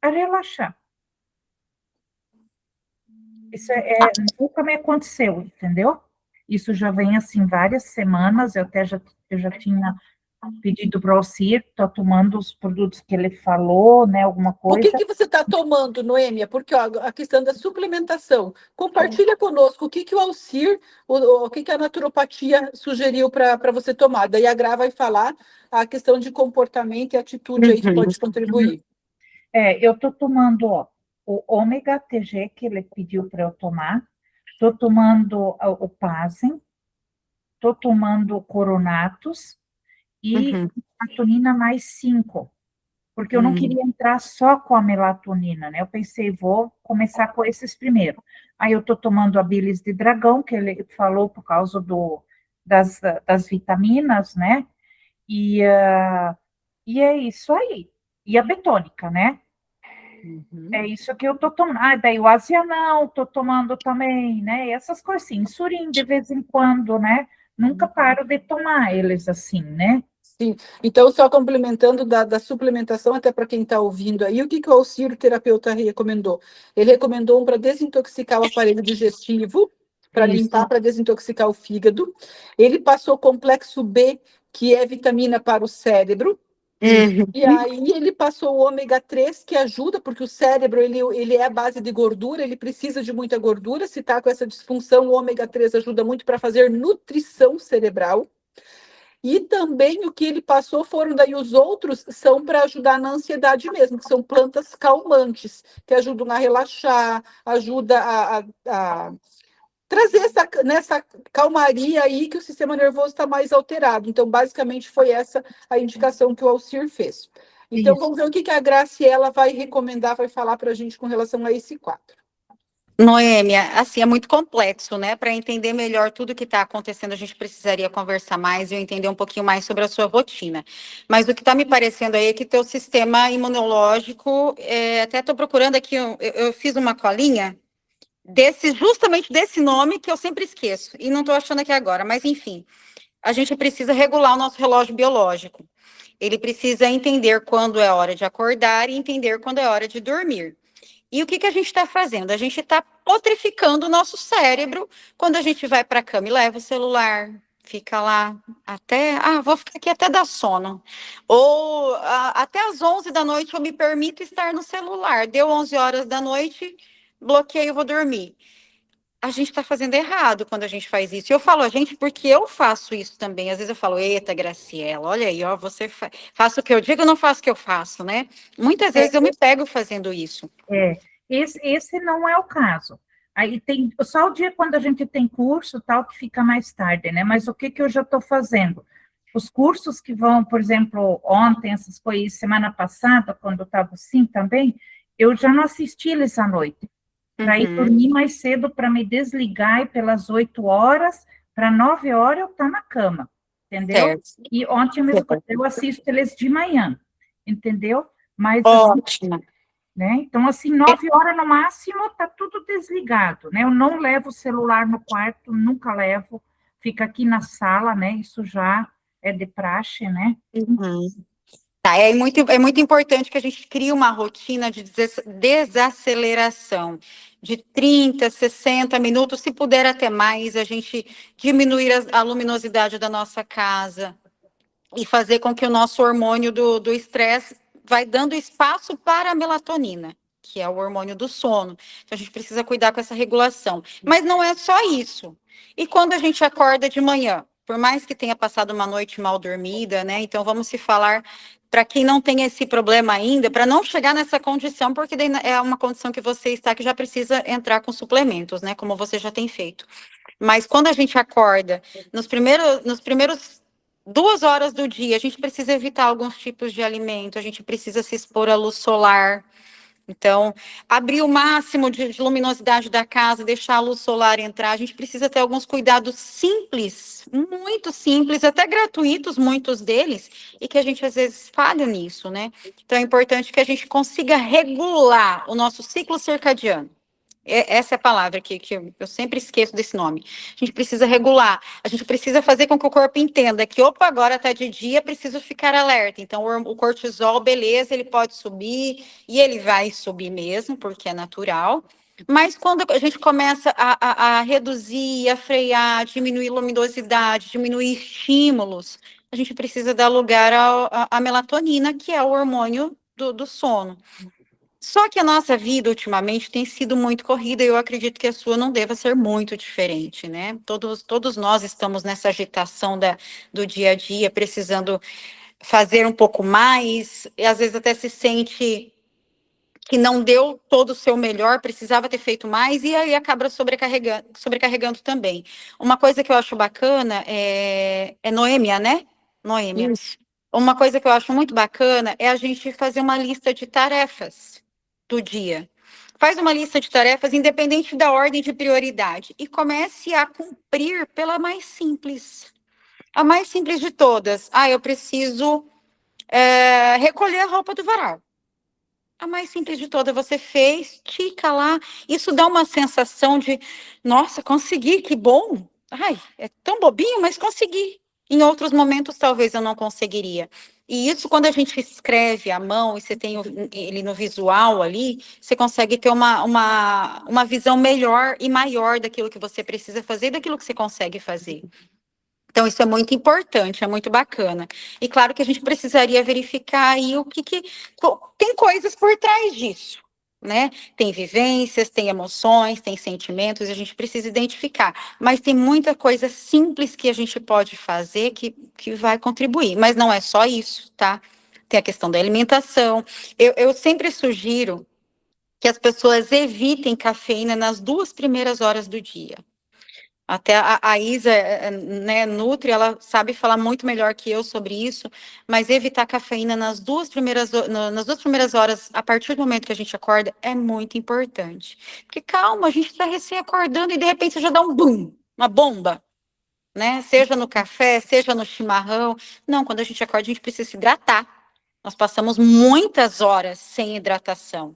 D: a relaxar. Isso nunca me aconteceu, entendeu? Isso já vem assim várias semanas, eu já tinha pedido para o Alcir, estou tomando os produtos que ele falou, né, alguma coisa.
B: O que você está tomando, Noêmia? Porque ó, a questão da suplementação. Compartilha conosco o que o Alcir, o que a naturopatia sugeriu para você tomar. Daí a Gra vai falar a questão de comportamento e atitude aí que pode contribuir.
D: Eu estou tomando o ômega TG que ele pediu para eu tomar, estou tomando o Pazem, estou tomando o Coronatus e melatonina mais 5, porque eu não queria entrar só com a melatonina, né? Eu pensei, vou começar com esses primeiro. Aí eu estou tomando a Bilis de Dragão, que ele falou por causa das vitaminas, né? E é isso aí. E a betônica, né? É isso que eu tô tomando. Daí o Asianal, tô tomando também, né? E essas coisas assim, insulina de vez em quando, né? Nunca paro de tomar eles assim, né?
B: Sim, então só complementando da suplementação, até para quem está ouvindo aí, o que o Alcir, terapeuta, recomendou? Ele recomendou um para desintoxicar o aparelho digestivo, para limpar, para desintoxicar o fígado. Ele passou complexo B, que é vitamina para o cérebro. E aí ele passou o ômega 3, que ajuda, porque o cérebro ele é a base de gordura, ele precisa de muita gordura. Se está com essa disfunção, o ômega 3 ajuda muito para fazer nutrição cerebral. E também o que ele passou foram daí os outros, são para ajudar na ansiedade mesmo, que são plantas calmantes, que ajudam a relaxar, ajuda a trazer nessa calmaria aí que o sistema nervoso está mais alterado. Então, basicamente, foi essa a indicação que o Alcir fez. Então, vamos ver o que a Graciela vai recomendar, vai falar para a gente com relação a esse quadro.
A: Noêmia, assim, é muito complexo, né? Para entender melhor tudo que está acontecendo, a gente precisaria conversar mais e eu entender um pouquinho mais sobre a sua rotina. Mas o que está me parecendo aí é que teu sistema imunológico, até estou procurando aqui, eu fiz uma colinha justamente desse nome que eu sempre esqueço, e não estou achando aqui agora, mas enfim, a gente precisa regular o nosso relógio biológico. Ele precisa entender quando é hora de acordar e entender quando é hora de dormir. E o que a gente está fazendo? A gente está potrificando o nosso cérebro quando a gente vai para a cama e leva o celular, fica lá até, vou ficar aqui até dar sono. Ou até às 11 da noite eu me permito estar no celular. Deu 11 horas da noite, bloqueio, vou dormir. A gente está fazendo errado quando a gente faz isso. E eu falo a gente porque eu faço isso também. Às vezes eu falo, eita, Graciela, olha aí, ó, você faça o que eu digo, eu não faço o que eu faço, né? Muitas vezes eu me pego fazendo isso.
D: Esse não é o caso. Aí tem só o dia quando a gente tem curso, tal, que fica mais tarde, né? Mas o que eu já estou fazendo? Os cursos que vão, por exemplo, ontem, essas coisas, semana passada, quando eu estava assim também, eu já não assisti eles à noite. Para ir dormir mais cedo, para me desligar e pelas 8 horas, para 9 horas eu estar na cama, entendeu?
A: Certo.
D: E ontem eu assisto eles de manhã, entendeu? Mas
A: ótimo.
D: né? Então, assim, 9 horas no máximo, tá tudo desligado, né? Eu não levo o celular no quarto, nunca levo, fica aqui na sala, né? Isso já é de praxe, né?
A: Tá, é muito importante que a gente crie uma rotina de desaceleração, de 30, 60 minutos, se puder até mais, a gente diminuir a luminosidade da nossa casa e fazer com que o nosso hormônio do estresse vai dando espaço para a melatonina, que é o hormônio do sono. Então, a gente precisa cuidar com essa regulação. Mas não é só isso. E quando a gente acorda de manhã? Por mais que tenha passado uma noite mal dormida, né? Então, vamos se falar para quem não tem esse problema ainda, para não chegar nessa condição, porque daí é uma condição que você está que já precisa entrar com suplementos, né? Como você já tem feito. Mas quando a gente acorda, nos primeiros 2 horas do dia, a gente precisa evitar alguns tipos de alimento, a gente precisa se expor à luz solar. Então, abrir o máximo de luminosidade da casa, deixar a luz solar entrar. A gente precisa ter alguns cuidados simples, muito simples, até gratuitos, muitos deles, e que a gente às vezes falha nisso, né? Então, é importante que a gente consiga regular o nosso ciclo circadiano. Essa é a palavra que eu sempre esqueço desse nome. A gente precisa regular, a gente precisa fazer com que o corpo entenda que, opa, agora está de dia, preciso ficar alerta. Então, o cortisol, beleza, ele pode subir, e ele vai subir mesmo, porque é natural. Mas quando a gente começa a reduzir, a frear, diminuir luminosidade, diminuir estímulos, a gente precisa dar lugar à melatonina, que é o hormônio do sono. Só que a nossa vida ultimamente tem sido muito corrida e eu acredito que a sua não deva ser muito diferente, né? Todos nós estamos nessa agitação do dia a dia, precisando fazer um pouco mais, e às vezes até se sente que não deu todo o seu melhor, precisava ter feito mais, e aí acaba sobrecarregando também. Uma coisa que eu acho bacana é Noêmia, né? Noêmia. Isso. Uma coisa que eu acho muito bacana é a gente fazer uma lista de tarefas do dia. Faz uma lista de tarefas independente da ordem de prioridade e comece a cumprir pela mais simples. A mais simples de todas. Eu preciso recolher a roupa do varal. A mais simples de todas, você fez, tica lá. Isso dá uma sensação de, nossa, consegui, que bom. É tão bobinho, mas consegui. Em outros momentos, talvez eu não conseguiria. E isso, quando a gente escreve à mão e você tem ele no visual ali, você consegue ter uma visão melhor e maior daquilo que você precisa fazer e daquilo que você consegue fazer. Então, isso é muito importante, é muito bacana. E claro que a gente precisaria verificar aí tem coisas por trás disso, né? Tem vivências, tem emoções, tem sentimentos, e a gente precisa identificar. Mas tem muita coisa simples que a gente pode fazer que vai contribuir. Mas não é só isso, tá? Tem a questão da alimentação. Eu sempre sugiro que as pessoas evitem cafeína nas 2 primeiras horas do dia. Até a Isa, né, Nutri, ela sabe falar muito melhor que eu sobre isso, mas evitar cafeína nas duas primeiras horas, a partir do momento que a gente acorda, é muito importante. Porque calma, a gente está recém acordando e de repente você já dá um boom, uma bomba, né? Seja no café, seja no chimarrão. Não, quando a gente acorda, a gente precisa se hidratar. Nós passamos muitas horas sem hidratação.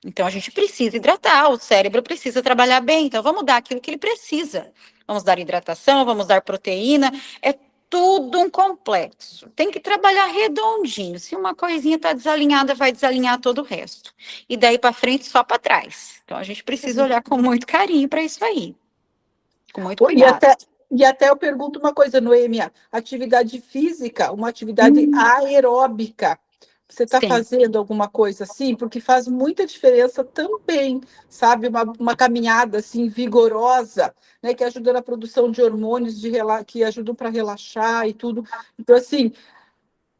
A: Então, a gente precisa hidratar, o cérebro precisa trabalhar bem. Então, vamos dar aquilo que ele precisa. Vamos dar hidratação, vamos dar proteína. É tudo um complexo. Tem que trabalhar redondinho. Se uma coisinha está desalinhada, vai desalinhar todo o resto. E daí para frente, só para trás. Então, a gente precisa olhar com muito carinho para isso aí. Com muito
B: E
A: cuidado.
B: até eu pergunto uma coisa, Noêmia, atividade física, uma atividade aeróbica, você está
A: Sim.
B: fazendo alguma coisa assim? Porque faz muita diferença também, sabe? Uma caminhada assim vigorosa, né? Que ajuda na produção de hormônios que ajudam para relaxar e tudo. Então, assim,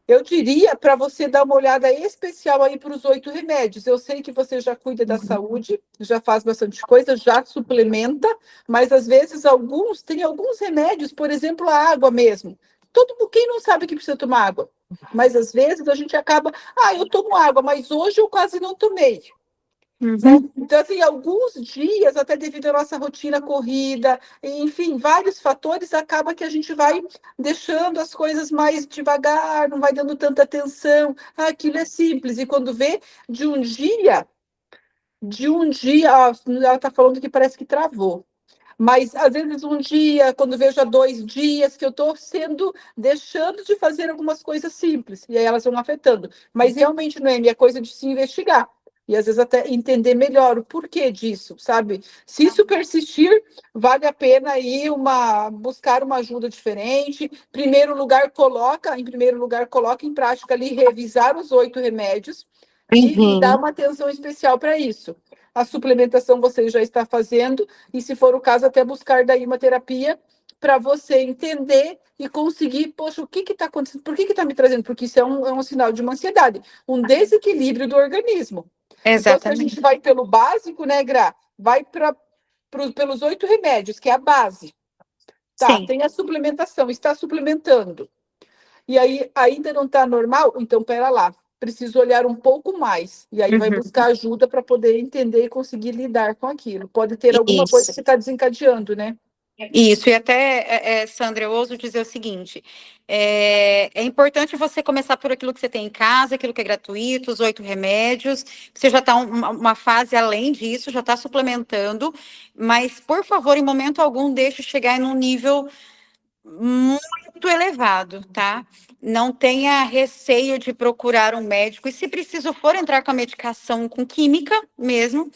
B: eu diria para você dar uma olhada especial aí para os 8 remédios. Eu sei que você já cuida da saúde, já faz bastante coisa, já suplementa, mas às vezes tem alguns remédios, por exemplo, a água mesmo. Quem não sabe que precisa tomar água? Mas às vezes a gente acaba, eu tomo água, mas hoje eu quase não tomei. Né? Então, assim, alguns dias, até devido à nossa rotina corrida, enfim, vários fatores, acaba que a gente vai deixando as coisas mais devagar, não vai dando tanta atenção. Aquilo é simples. E quando vê, ó, ela está falando que parece que travou. Mas, às vezes, um dia, quando vejo há 2 dias, que eu estou deixando de fazer algumas coisas simples, e aí elas vão afetando. Mas, realmente, Noemi, é coisa de se investigar. E, às vezes, até entender melhor o porquê disso, sabe? Se isso persistir, vale a pena aí buscar uma ajuda diferente. Em primeiro lugar, coloca em prática ali, revisar os 8 remédios e dar uma atenção especial para isso. A suplementação você já está fazendo, e se for o caso, até buscar daí uma terapia para você entender e conseguir, poxa, o que está acontecendo? Por que está me trazendo? Porque isso é um sinal de uma ansiedade, um desequilíbrio do organismo. Então, se a gente vai pelo básico, né, Gra? Vai pelos 8 remédios, que é a base. Tá,
A: Sim.
B: tem a suplementação, está suplementando. E aí ainda não está normal? Então, pera lá. Preciso olhar um pouco mais. E aí vai buscar ajuda para poder entender e conseguir lidar com aquilo. Pode ter alguma coisa que está desencadeando, né?
A: Isso, e até, Sandra, eu ouso dizer o seguinte, é importante você começar por aquilo que você tem em casa, aquilo que é gratuito, os 8 remédios, você já está uma fase além disso, já está suplementando, mas, por favor, em momento algum, deixe chegar em um nível muito elevado, tá? Não tenha receio de procurar um médico, e se preciso for entrar com a medicação com química mesmo,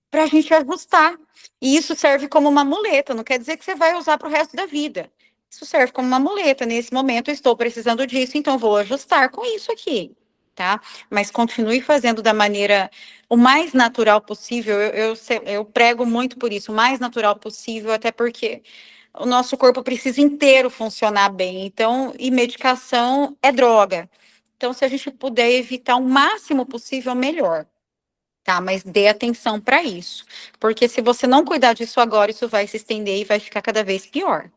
A: para a gente ajustar. E isso serve como uma muleta, não quer dizer que você vai usar para o resto da vida. Isso serve como uma muleta. Nesse momento, eu estou precisando disso, então vou ajustar com isso aqui, tá? Mas continue fazendo da maneira o mais natural possível. Eu prego muito por isso, o mais natural possível, até porque o nosso corpo precisa inteiro funcionar bem. Então, e medicação é droga. Então, se a gente puder evitar o máximo possível, melhor. Tá, mas dê atenção para isso, porque se você não cuidar disso agora, isso vai se estender e vai ficar cada vez pior.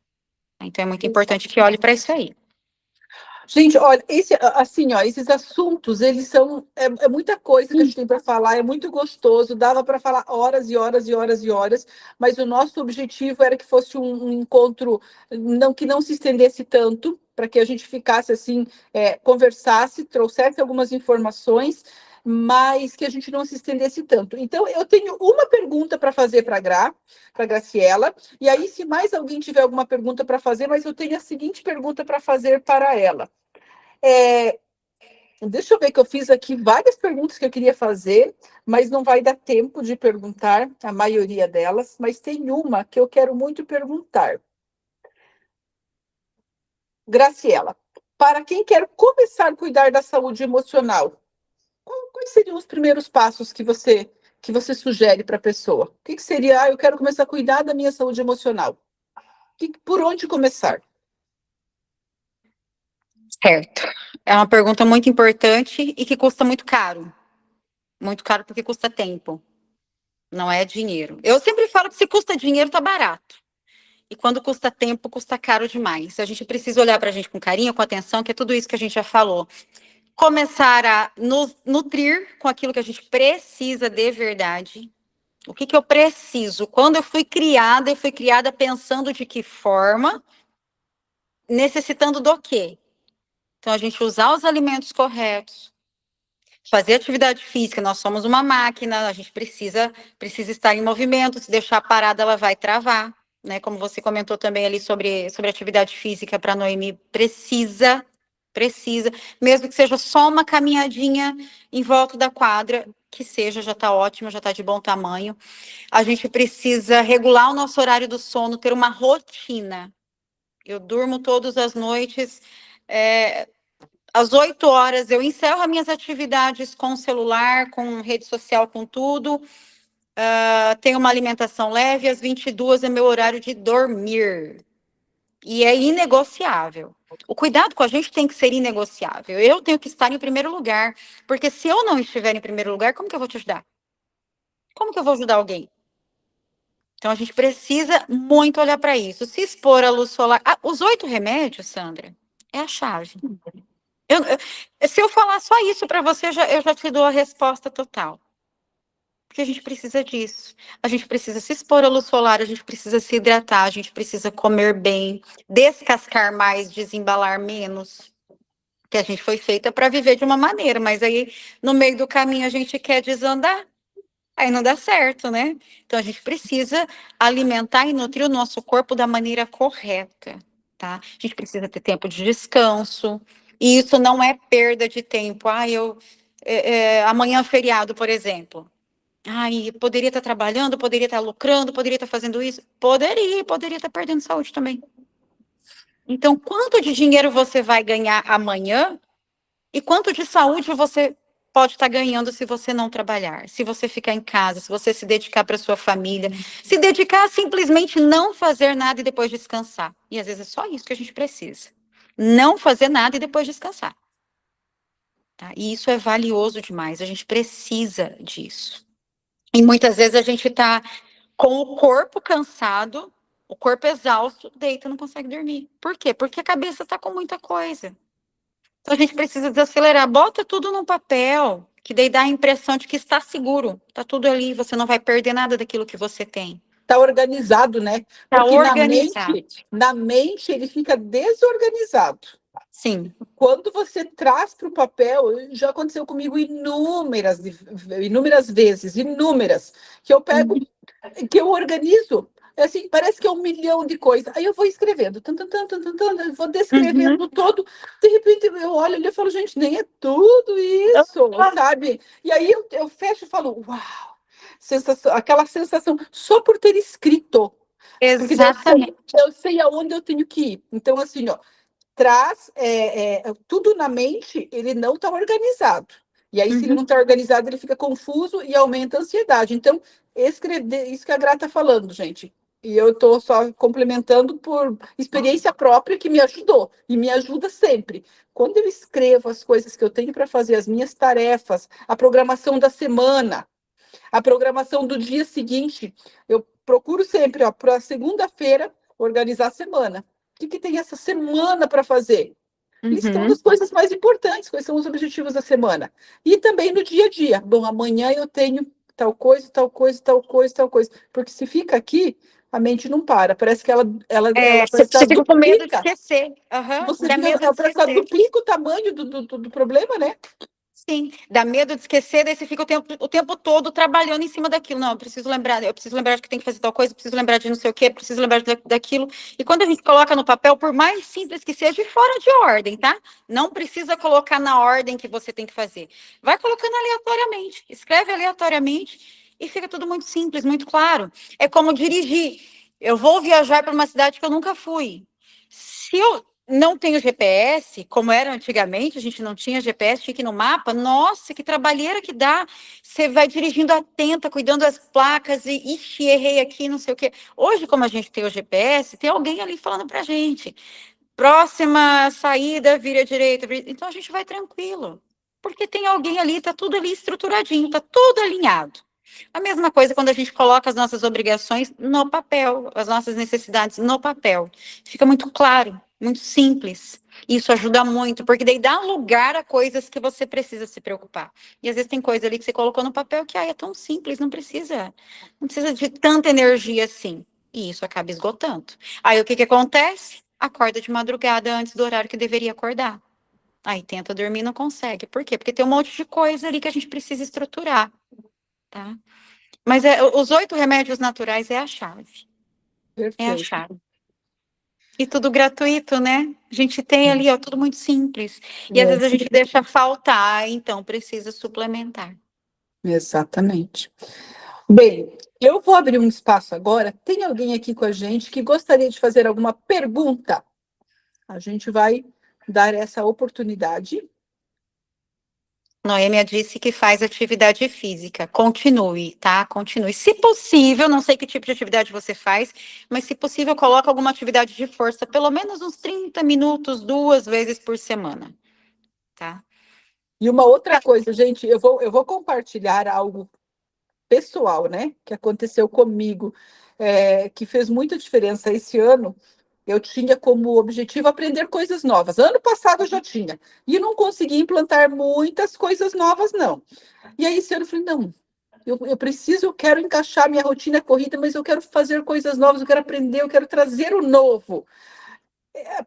A: Então é muito importante que olhe para isso aí.
B: Gente, olha, esses assuntos, eles são muita coisa que a gente tem para falar, é muito gostoso, dava para falar horas e horas e horas e horas, mas o nosso objetivo era que fosse um encontro que não se estendesse tanto, para que a gente ficasse assim, conversasse, trouxesse algumas informações, mas que a gente não se estendesse tanto. Então, eu tenho uma pergunta para fazer para a Graciela, e aí, se mais alguém tiver alguma pergunta para fazer, mas eu tenho a seguinte pergunta para fazer para ela. Deixa eu ver, que eu fiz aqui várias perguntas que eu queria fazer, mas não vai dar tempo de perguntar a maioria delas, mas tem uma que eu quero muito perguntar. Graciela, para quem quer começar a cuidar da saúde emocional, quais seriam os primeiros passos que você sugere para a pessoa? O que seria, eu quero começar a cuidar da minha saúde emocional? Por onde começar?
A: Certo. É uma pergunta muito importante e que custa muito caro. Muito caro porque custa tempo. Não é dinheiro. Eu sempre falo que se custa dinheiro, tá barato. E quando custa tempo, custa caro demais. A gente precisa olhar para a gente com carinho, com atenção, que é tudo isso que a gente já falou. Começar a nos nutrir com aquilo que a gente precisa de verdade. O que eu preciso? Quando eu fui criada pensando de que forma, necessitando do quê? Então, a gente usar os alimentos corretos, fazer atividade física, nós somos uma máquina, a gente precisa estar em movimento, se deixar parada, ela vai travar, né? Como você comentou também ali sobre atividade física para a Noemi, precisa, mesmo que seja só uma caminhadinha em volta da quadra, que seja, já está ótimo, já está de bom tamanho. A gente precisa regular o nosso horário do sono, ter uma rotina. Eu durmo todas as noites, às 8 horas eu encerro as minhas atividades com o celular, com rede social, com tudo. Tenho uma alimentação leve, às 22 é meu horário de dormir. E é inegociável. O cuidado com a gente tem que ser inegociável. Eu tenho que estar em primeiro lugar, porque se eu não estiver em primeiro lugar, como que eu vou te ajudar? Como que eu vou ajudar alguém? Então, a gente precisa muito olhar para isso. Se expor à luz solar. Os 8 remédios, Sandra, é a chave. Se eu falar só isso para você, eu já te dou a resposta total. Porque a gente precisa disso. A gente precisa se expor à luz solar, a gente precisa se hidratar, a gente precisa comer bem, descascar mais, desembalar menos. Que a gente foi feita para viver de uma maneira, mas aí no meio do caminho a gente quer desandar. Aí não dá certo, né? Então a gente precisa alimentar e nutrir o nosso corpo da maneira correta, tá? A gente precisa ter tempo de descanso. E isso não é perda de tempo. Amanhã é feriado, por exemplo. Poderia estar trabalhando, poderia estar lucrando, poderia estar fazendo isso. Poderia estar perdendo saúde também. Então, quanto de dinheiro você vai ganhar amanhã e quanto de saúde você pode estar ganhando se você não trabalhar, se você ficar em casa, se você se dedicar para sua família, se dedicar a simplesmente não fazer nada e depois descansar. E às vezes é só isso que a gente precisa. Não fazer nada e depois descansar. Tá? E isso é valioso demais, a gente precisa disso. E muitas vezes a gente está com o corpo cansado, o corpo exausto, deita e não consegue dormir. Por quê? Porque a cabeça está com muita coisa. Então, a gente precisa desacelerar. Bota tudo num papel, que daí dá a impressão de que está seguro. Está tudo ali, você não vai perder nada daquilo que você tem.
B: Está organizado, né?
A: Está
B: Porque
A: organizado.
B: na mente ele fica desorganizado.
A: Sim.
B: Quando você traz para o papel, já aconteceu comigo inúmeras vezes, que eu pego, que eu organizo, assim, parece que é 1 milhão de coisas. Aí eu vou escrevendo, eu vou descrevendo todo, de repente eu olho e falo, gente, nem é tudo isso, sabe? E aí eu fecho e falo, uau, aquela sensação, só por ter escrito.
A: Exatamente.
B: Porque eu sei aonde eu tenho que ir. Então, assim, ó, traz tudo na mente, ele não está organizado. E aí, se ele não está organizado, ele fica confuso e aumenta a ansiedade. Então, escrever, isso que a Gra está falando, gente. E eu estou só complementando por experiência própria que me ajudou. E me ajuda sempre. Quando eu escrevo as coisas que eu tenho para fazer, as minhas tarefas, a programação da semana, a programação do dia seguinte, eu procuro sempre, para segunda-feira, organizar a semana. O que tem essa semana para fazer? Listando as coisas mais importantes, quais são os objetivos da semana. E também no dia a dia. Bom, amanhã eu tenho tal coisa, tal coisa, tal coisa, tal coisa. Porque se fica aqui, a mente não para. Parece que ela
A: você fica com medo de esquecer.
B: Você
A: Dá medo de esquecer.
B: duplica o tamanho do problema, né?
A: Sim, dá medo de esquecer, daí você fica o tempo todo trabalhando em cima daquilo. Não, eu preciso lembrar de que tem que fazer tal coisa, eu preciso lembrar de não sei o quê, preciso lembrar daquilo. E quando a gente coloca no papel, por mais simples que seja, fora de ordem, tá? Não precisa colocar na ordem que você tem que fazer. Vai colocando aleatoriamente, escreve aleatoriamente e fica tudo muito simples, muito claro. É como dirigir. Eu vou viajar para uma cidade que eu nunca fui. Se eu não tenho GPS, como era antigamente, a gente não tinha GPS, tinha que ir no mapa. Nossa, que trabalheira que dá. Você vai dirigindo atenta, cuidando das placas, e ixi, errei aqui, não sei o quê. Hoje, como a gente tem o GPS, tem alguém ali falando pra gente. Próxima saída, vira à direita. Então, a gente vai tranquilo. Porque tem alguém ali, tá tudo ali estruturadinho, tá tudo alinhado. A mesma coisa quando a gente coloca as nossas obrigações no papel, as nossas necessidades no papel. Fica muito claro, muito simples. Isso ajuda muito, porque daí dá lugar a coisas que você precisa se preocupar. E às vezes tem coisa ali que você colocou no papel que é tão simples, não precisa de tanta energia assim. E isso acaba esgotando. Aí o que acontece? Acorda de madrugada antes do horário que deveria acordar. Aí tenta dormir, não consegue. Por quê? Porque tem um monte de coisa ali que a gente precisa estruturar, tá? Mas os 8 remédios naturais é a chave. É a
B: Perfeito.
A: chave. E tudo gratuito, né? A gente tem ali, ó, tudo muito simples. E às vezes a gente deixa faltar, então precisa suplementar.
B: Exatamente. Bem, eu vou abrir um espaço agora. Tem alguém aqui com a gente que gostaria de fazer alguma pergunta? A gente vai dar essa oportunidade.
A: Noêmia disse que faz atividade física. Continue, tá? Continue. Se possível, não sei que tipo de atividade você faz, mas se possível, coloque alguma atividade de força, pelo menos uns 30 minutos, 2 vezes por semana, tá?
B: E uma outra coisa, gente, eu vou compartilhar algo pessoal, né? Que aconteceu comigo, que fez muita diferença esse ano. Eu tinha como objetivo aprender coisas novas. Ano passado eu já tinha. E não consegui implantar muitas coisas novas, não. E aí esse ano eu falei, não, eu quero encaixar minha rotina corrida, mas eu quero fazer coisas novas, eu quero aprender, eu quero trazer o novo.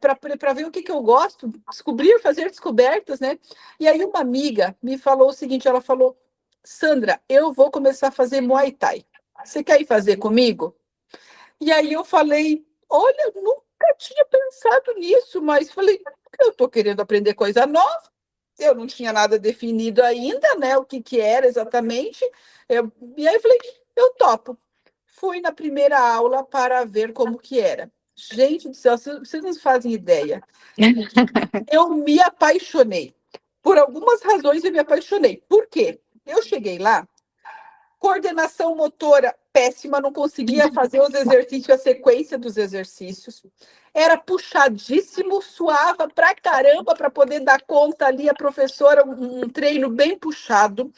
B: Para ver o que eu gosto, descobrir, fazer descobertas, né? E aí uma amiga me falou o seguinte, ela falou, Sandra, eu vou começar a fazer Muay Thai. Você quer ir fazer comigo? E aí eu falei, olha, nunca tinha pensado nisso, mas falei, eu estou querendo aprender coisa nova, eu não tinha nada definido ainda, né, o que era exatamente. E aí eu falei, eu topo. Fui na primeira aula para ver como que era. Gente do céu, vocês não fazem ideia. Eu me apaixonei. Por algumas razões eu me apaixonei. Por quê? Eu cheguei lá, coordenação motora péssima, não conseguia fazer os exercícios, a sequência dos exercícios. Era puxadíssimo, suava pra caramba para poder dar conta ali, a professora, um treino bem puxado.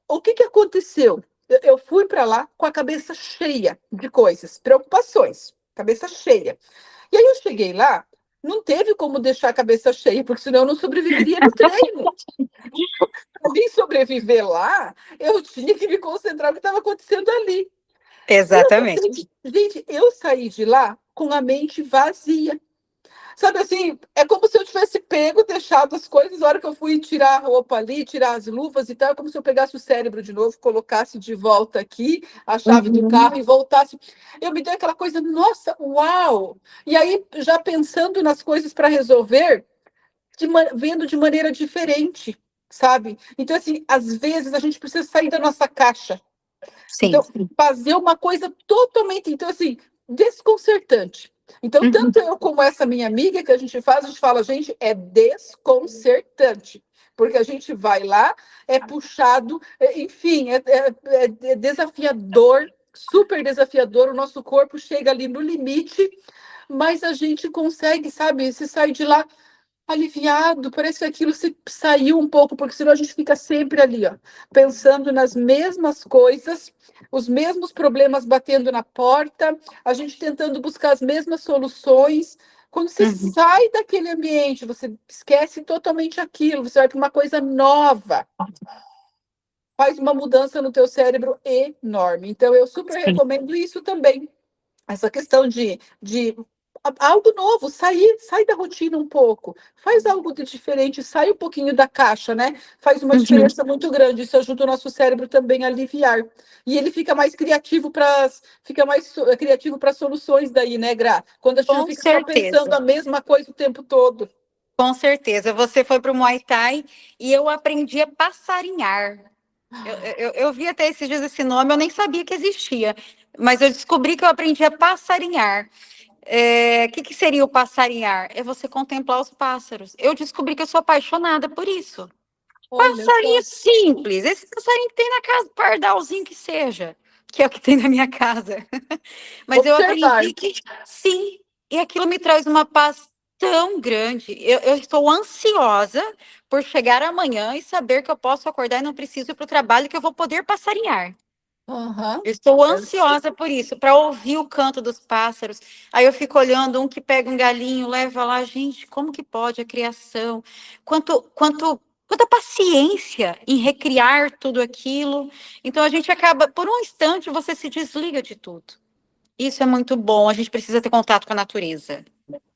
B: O que aconteceu? Eu fui para lá com a cabeça cheia de coisas, preocupações, cabeça cheia. E aí eu cheguei lá, não teve como deixar a cabeça cheia, porque senão eu não sobreviveria no treino. Para mim sobreviver lá, eu tinha que me concentrar no que estava acontecendo ali.
A: Exatamente.
B: Gente, eu saí de lá com a mente vazia. Sabe assim, é como se eu tivesse pego, deixado as coisas, na hora que eu fui tirar a roupa ali, tirar as luvas e tal, é como se eu pegasse o cérebro de novo, colocasse de volta aqui a chave do carro e voltasse. Eu me dei aquela coisa, nossa, uau! E aí, já pensando nas coisas para resolver, vendo de maneira diferente, sabe? Então, assim, às vezes a gente precisa sair da nossa caixa.
A: Sim.
B: Então, fazer uma coisa totalmente, então, assim, desconcertante. Então, tanto eu como essa minha amiga que a gente fala, gente, é desconcertante. Porque a gente vai lá, é puxado, enfim, é desafiador, super desafiador, o nosso corpo chega ali no limite, mas a gente consegue, sabe, se sai de lá aliviado, parece que aquilo se saiu um pouco, porque senão a gente fica sempre ali, ó, pensando nas mesmas coisas, os mesmos problemas batendo na porta, a gente tentando buscar as mesmas soluções. Quando você sai daquele ambiente, você esquece totalmente aquilo, você vai para uma coisa nova. Faz uma mudança no teu cérebro enorme. Então, eu super recomendo isso também. Essa questão de algo novo, sai da rotina um pouco, faz algo de diferente, sai um pouquinho da caixa, né? Faz uma diferença muito grande, isso ajuda o nosso cérebro também a aliviar. E ele fica mais criativo para soluções daí, né, Gra? Quando a gente não fica só pensando a mesma coisa o tempo todo.
A: Com certeza. Você foi para o Muay Thai e eu aprendi a passarinhar. Eu vi até esses dias esse nome, eu nem sabia que existia, mas eu descobri que eu aprendi a passarinhar. O que seria o passarinhar? É você contemplar os pássaros. Eu descobri que eu sou apaixonada por isso.
B: Olha
A: Passarinho
B: só.
A: simples, esse passarinho que tem na casa, pardalzinho que seja, que é o que tem na minha casa. Mas eu aprendi que sim, e aquilo me traz uma paz tão grande. Eu estou ansiosa por chegar amanhã e saber que eu posso acordar e não preciso ir para o trabalho, que eu vou poder passarinhar.
B: Aham.
A: Eu estou ansiosa por isso, para ouvir o canto dos pássaros. Aí eu fico olhando um que pega um galinho, leva lá, gente, como que pode a criação? Quanta paciência em recriar tudo aquilo. Então a gente acaba, por um instante, você se desliga de tudo. Isso é muito bom, a gente precisa ter contato com a natureza.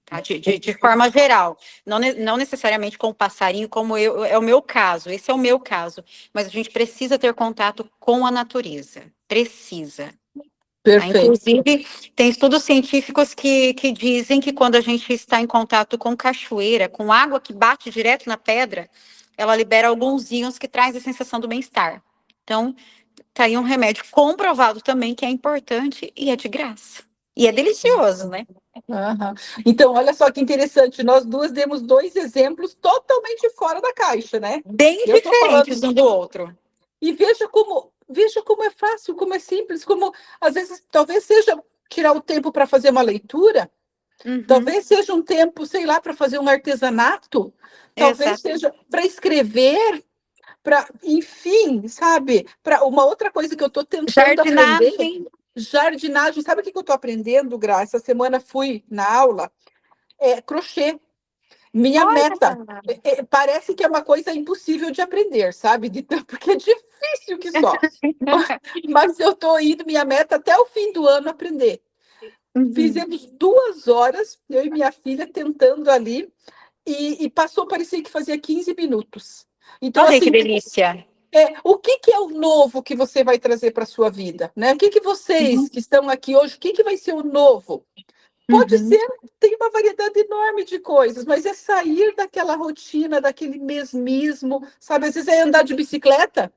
A: Tá? De forma geral, não necessariamente com o passarinho, como é o meu caso, esse é o meu caso, mas a gente precisa ter contato com a natureza, precisa. Tá?
B: Perfeito.
A: Inclusive, tem estudos científicos que dizem que quando a gente está em contato com cachoeira, com água que bate direto na pedra, ela libera alguns íons que trazem a sensação do bem-estar. Então, tá aí um remédio comprovado também que é importante e é de graça. E é delicioso, né?
B: Aham. Então, olha só que interessante, nós duas demos 2 exemplos totalmente fora da caixa, né?
A: Bem
B: Eu tô falando
A: diferentes um do outro.
B: e veja como é fácil, como é simples, como às vezes talvez seja tirar o tempo para fazer uma leitura,
A: Uhum,
B: talvez seja um tempo, sei lá, para fazer um artesanato, talvez
A: exato.
B: seja para escrever, para, enfim, sabe? Para uma outra coisa que eu estou tentando aprender,
A: Jardinagem.
B: jardinagem. Sabe o que eu estou aprendendo, Gra? Essa semana fui na aula, crochê. Minha meta,
A: Olha,
B: parece que é uma coisa impossível de aprender, sabe? Porque é difícil que só. Mas eu estou indo, minha meta até o fim do ano aprender.
A: uhum.
B: Fizemos 2 horas, eu e minha filha, tentando ali, e passou, parecia que fazia 15 minutos. Então,
A: Olha aí que
B: assim,
A: delícia.
B: o que é o novo que você vai trazer para a sua vida? Né? O que vocês
A: Uhum,
B: que estão aqui hoje, o que vai ser o novo? Pode
A: uhum.
B: ser, tem uma variedade enorme de coisas, mas é sair daquela rotina, daquele mesmismo, sabe? Às vezes é andar de bicicleta,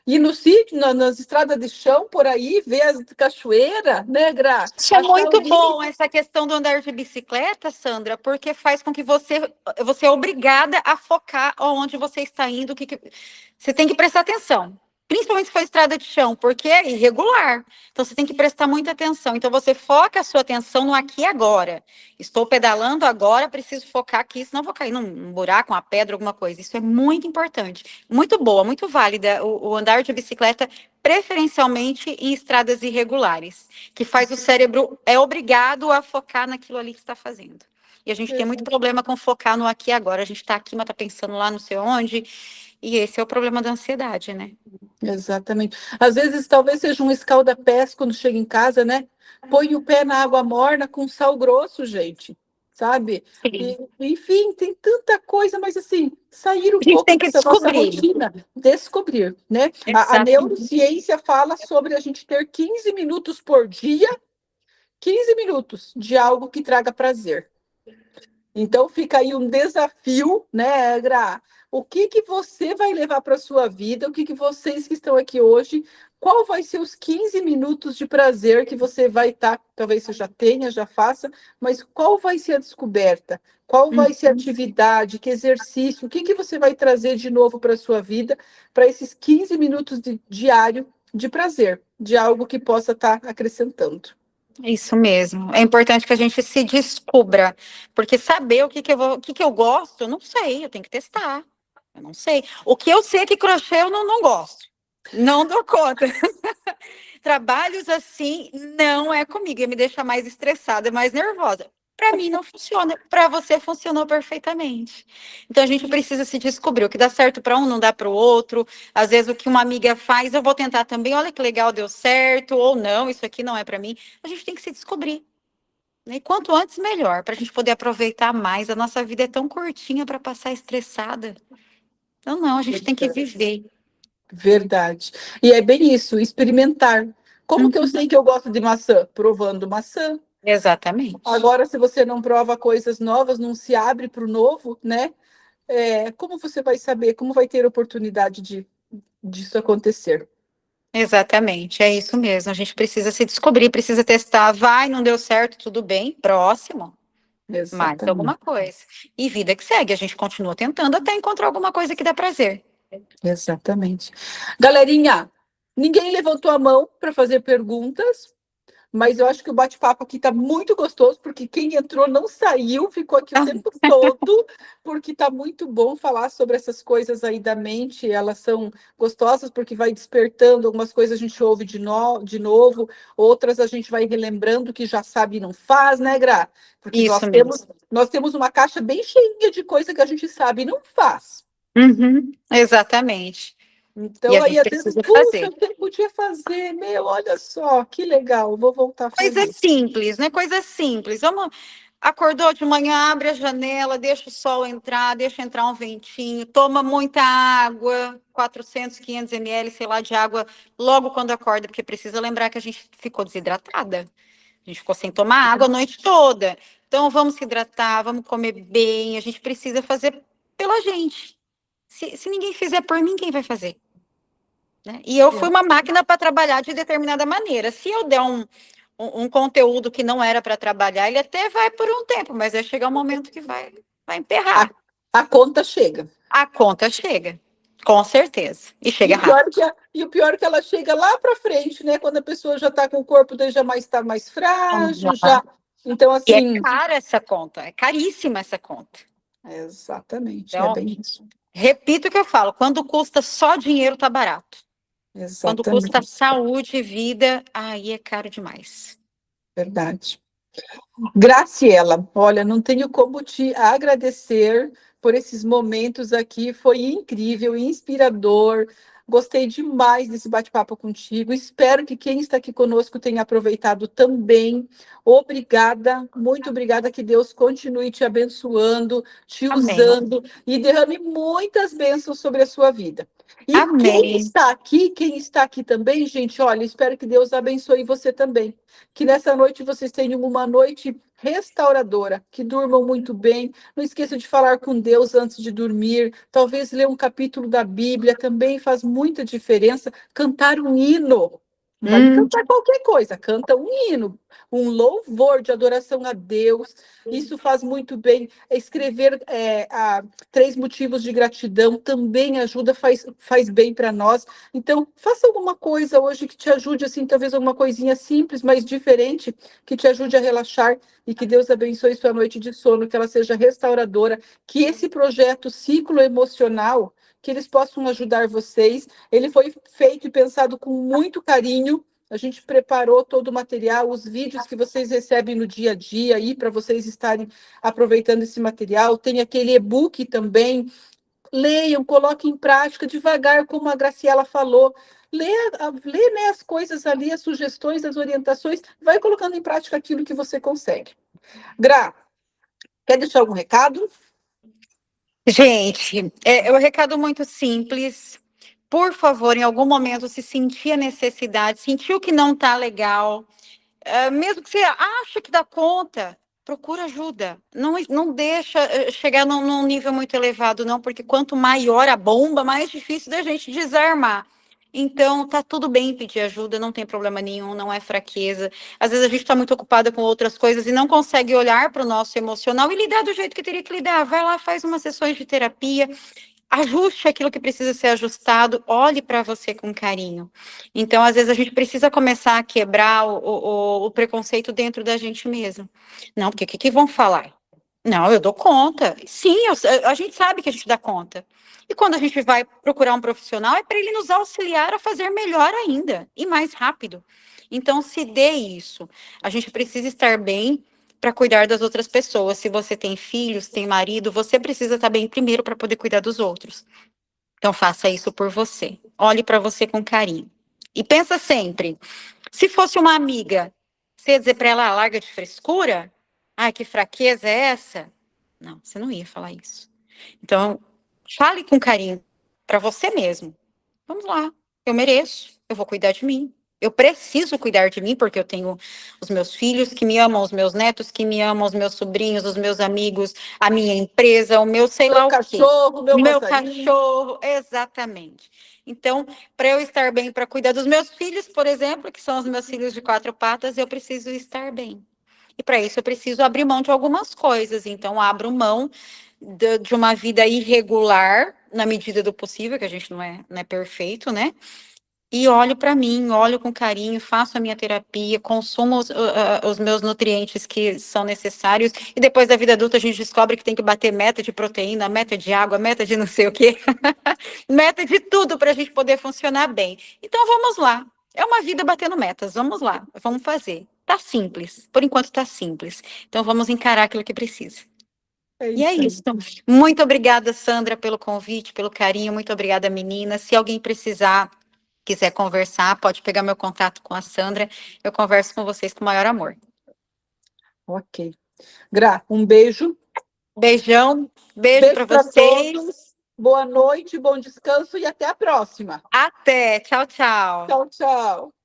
B: ir no sítio, nas estradas de chão, por aí, ver as cachoeiras, né, Gra?
A: Isso é
B: Achar
A: muito
B: ali.
A: bom, essa questão do andar de bicicleta, Sandra, porque faz com que você é obrigada a focar onde você está indo, você tem que prestar atenção. Principalmente se for estrada de chão, porque é irregular. Então você tem que prestar muita atenção. Então você foca a sua atenção no aqui e agora. Estou pedalando agora, preciso focar aqui, senão vou cair num buraco, uma pedra, alguma coisa. Isso é muito importante. Muito boa, muito válida o andar de bicicleta, preferencialmente em estradas irregulares, que faz o cérebro é obrigado a focar naquilo ali que está fazendo. E a gente tem muito problema com focar no aqui e agora. A gente está aqui, mas está pensando lá não sei onde. E esse é o problema da ansiedade, né?
B: Exatamente. Às vezes, talvez seja um escalda-pés quando chega em casa, né? Põe o pé na água morna com sal grosso, gente, sabe? Enfim, tem tanta coisa, mas assim, sair um
A: A gente
B: pouco
A: tem que
B: dessa nossa
A: descobrir.
B: rotina, descobrir, né? A
A: Exato.
B: neurociência fala sobre a gente ter 15 minutos por dia, 15 minutos de algo que traga prazer. Então fica aí um desafio, né, Gra? O que você vai levar para a sua vida? O que vocês que estão aqui hoje, qual vai ser os 15 minutos de prazer que você vai estar, talvez você já tenha, já faça, mas qual vai ser a descoberta? Qual vai ser a atividade? Que exercício? O que você vai trazer de novo para a sua vida, para esses 15 minutos diário de prazer, de algo que possa estar acrescentando?
A: Isso mesmo. É importante que a gente se descubra, porque saber o que eu gosto, eu não sei, eu tenho que testar. Eu não sei. O que eu sei é que crochê eu não gosto. Não dou conta. Trabalhos assim não é comigo, ia me deixar mais estressada, mais nervosa. Para mim não funciona, para você funcionou perfeitamente. Então a gente precisa se descobrir o que dá certo para um não dá para o outro. Às vezes o que uma amiga faz, eu vou tentar também. Olha que legal, deu certo ou não, isso aqui não é para mim. A gente tem que se descobrir. Né? E quanto antes melhor, para a gente poder aproveitar mais. A nossa vida é tão curtinha para passar estressada. Então não, a gente tem que viver.
B: Verdade. E é bem isso, experimentar. Como que eu
A: Uhum.
B: sei que eu gosto de maçã? Provando maçã.
A: Exatamente.
B: Agora, se você não prova coisas novas, não se abre para o novo, né? Como você vai saber? Como vai ter oportunidade disso acontecer?
A: Exatamente, é isso mesmo. A gente precisa se descobrir, precisa testar. Vai, não deu certo, tudo bem. Próximo, mais
B: Exatamente.
A: alguma coisa. E vida que segue, a gente continua tentando até encontrar alguma coisa que dá prazer.
B: Exatamente. Galerinha, ninguém levantou a mão para fazer perguntas, mas eu acho que o bate-papo aqui está muito gostoso, porque quem entrou não saiu, ficou aqui o tempo todo, porque está muito bom falar sobre essas coisas aí da mente, elas são gostosas porque vai despertando, algumas coisas a gente ouve de novo, outras a gente vai relembrando que já sabe e não faz, né, Gra? Porque
A: Isso mesmo.
B: nós temos uma caixa bem cheinha de coisa que a gente sabe e não faz.
A: Uhum, exatamente. E
B: Então,
A: a
B: aí,
A: gente
B: às vezes,
A: precisa
B: puxa,
A: fazer.
B: eu até podia fazer, meu, olha só, que legal, vou voltar a
A: Coisa
B: fazer.
A: simples, né? Coisa simples. Vamos, acordou de manhã, abre a janela, deixa o sol entrar, deixa entrar um ventinho, toma muita água, 400, 500 ml, sei lá, de água, logo quando acorda, porque precisa lembrar que a gente ficou desidratada. A gente ficou sem tomar água a noite toda. Então, vamos se hidratar, vamos comer bem, a gente precisa fazer pela gente. Se ninguém fizer por mim, quem vai fazer? Né? E eu fui uma máquina para trabalhar de determinada maneira. Se eu der um conteúdo que não era para trabalhar, ele até vai por um tempo, mas vai chegar um momento que vai emperrar.
B: A conta chega.
A: A conta chega, com certeza. E
B: E
A: chega
B: o pior
A: rápido.
B: e o pior é que ela chega lá para frente, né? Quando a pessoa já está com o corpo dele já está mais frágil, já. Então,
A: E é
B: assim.
A: cara essa conta, é caríssima essa conta.
B: Exatamente, é
A: Então,
B: bem isso.
A: repito o que eu falo: quando custa só dinheiro, tá barato. Quando custa
B: Exatamente,
A: saúde e vida, aí é caro demais.
B: verdade. Graciela, olha, não tenho como te agradecer por esses momentos aqui, foi incrível, inspirador. Gostei demais desse bate-papo contigo. Espero que quem está aqui conosco tenha aproveitado também. Obrigada, muito obrigada. Que Deus continue te abençoando, te
A: Amém.
B: usando e derrame muitas bênçãos sobre a sua vida. E
A: Amém.
B: quem está aqui também, gente, olha, espero que Deus abençoe você também. Que nessa noite vocês tenham uma noite restauradora, que durmam muito bem. Não esqueça de falar com Deus antes de dormir. Talvez ler um capítulo da Bíblia também faz muita diferença. Cantar um hino. Não vai cantar qualquer coisa, canta um hino, um louvor de adoração a Deus. Isso faz muito bem. Escrever 3 motivos de gratidão também ajuda, faz bem para nós. Então, faça alguma coisa hoje que te ajude, assim, talvez alguma coisinha simples, mas diferente, que te ajude a relaxar e que Deus abençoe sua noite de sono, que ela seja restauradora, que esse projeto Ciclo Emocional, que eles possam ajudar vocês. Ele foi feito e pensado com muito carinho. A gente preparou todo o material, os vídeos que vocês recebem no dia a dia aí para vocês estarem aproveitando esse material. Tem aquele e-book também. Leiam, coloquem em prática devagar, como a Graciela falou. Lê, né, as coisas ali, as sugestões, as orientações, vai colocando em prática aquilo que você consegue. Gra, quer deixar algum recado?
A: Gente, é um recado muito simples. Por favor, em algum momento, se sentir a necessidade, sentiu que não está legal, mesmo que você ache que dá conta, procura ajuda. Não deixa chegar num nível muito elevado, não, porque quanto maior a bomba, mais difícil da gente desarmar. Então, tá tudo bem pedir ajuda, não tem problema nenhum, não é fraqueza. Às vezes a gente está muito ocupada com outras coisas e não consegue olhar para o nosso emocional e lidar do jeito que teria que lidar. Vai lá, faz umas sessões de terapia, ajuste aquilo que precisa ser ajustado, olhe para você com carinho. Então, às vezes, a gente precisa começar a quebrar o preconceito dentro da gente mesmo. Não, porque o que vão falar? Não, eu dou conta. Sim, a gente sabe que a gente dá conta. E quando a gente vai procurar um profissional, é para ele nos auxiliar a fazer melhor ainda e mais rápido. Então, se dê isso. A gente precisa estar bem para cuidar das outras pessoas. Se você tem filhos, tem marido, você precisa estar bem primeiro para poder cuidar dos outros. Então, faça isso por você. Olhe para você com carinho. E pensa sempre, se fosse uma amiga, você ia dizer para ela, larga de frescura? Ai, que fraqueza é essa? Não, você não ia falar isso. Então, fale com carinho para você mesmo. Vamos lá, eu mereço, eu vou cuidar de mim. Eu preciso cuidar de mim, porque eu tenho os meus filhos que me amam, os meus netos que me amam, os meus sobrinhos, os meus amigos, a minha empresa, o meu sei lá o quê.
B: Cachorro, meu
A: Meu
B: passarinho.
A: cachorro, exatamente. Então, para eu estar bem, para cuidar dos meus filhos, por exemplo, que são os meus filhos de 4 patas, eu preciso estar bem. E para isso eu preciso abrir mão de algumas coisas. Então, abro mão de uma vida irregular, na medida do possível, que a gente não é perfeito, né? e olho para mim, olho com carinho, faço a minha terapia, consumo os meus nutrientes que são necessários, e depois da vida adulta a gente descobre que tem que bater meta de proteína, meta de água, meta de não sei o quê, meta de tudo para a gente poder funcionar bem. Então vamos lá, é uma vida batendo metas, vamos lá, vamos fazer. Tá simples, por enquanto tá simples, então vamos encarar aquilo que precisa. E é
B: aí.
A: isso. Muito obrigada, Sandra, pelo convite, pelo carinho. Muito obrigada, meninas. Se alguém precisar, quiser conversar, pode pegar meu contato com a Sandra. Eu converso com vocês com o maior amor.
B: Ok. Gra, um beijo.
A: Beijão, beijo para
B: pra
A: vocês.
B: todos. Boa noite, bom descanso e até a próxima.
A: Até. Tchau, tchau.
B: Tchau, tchau.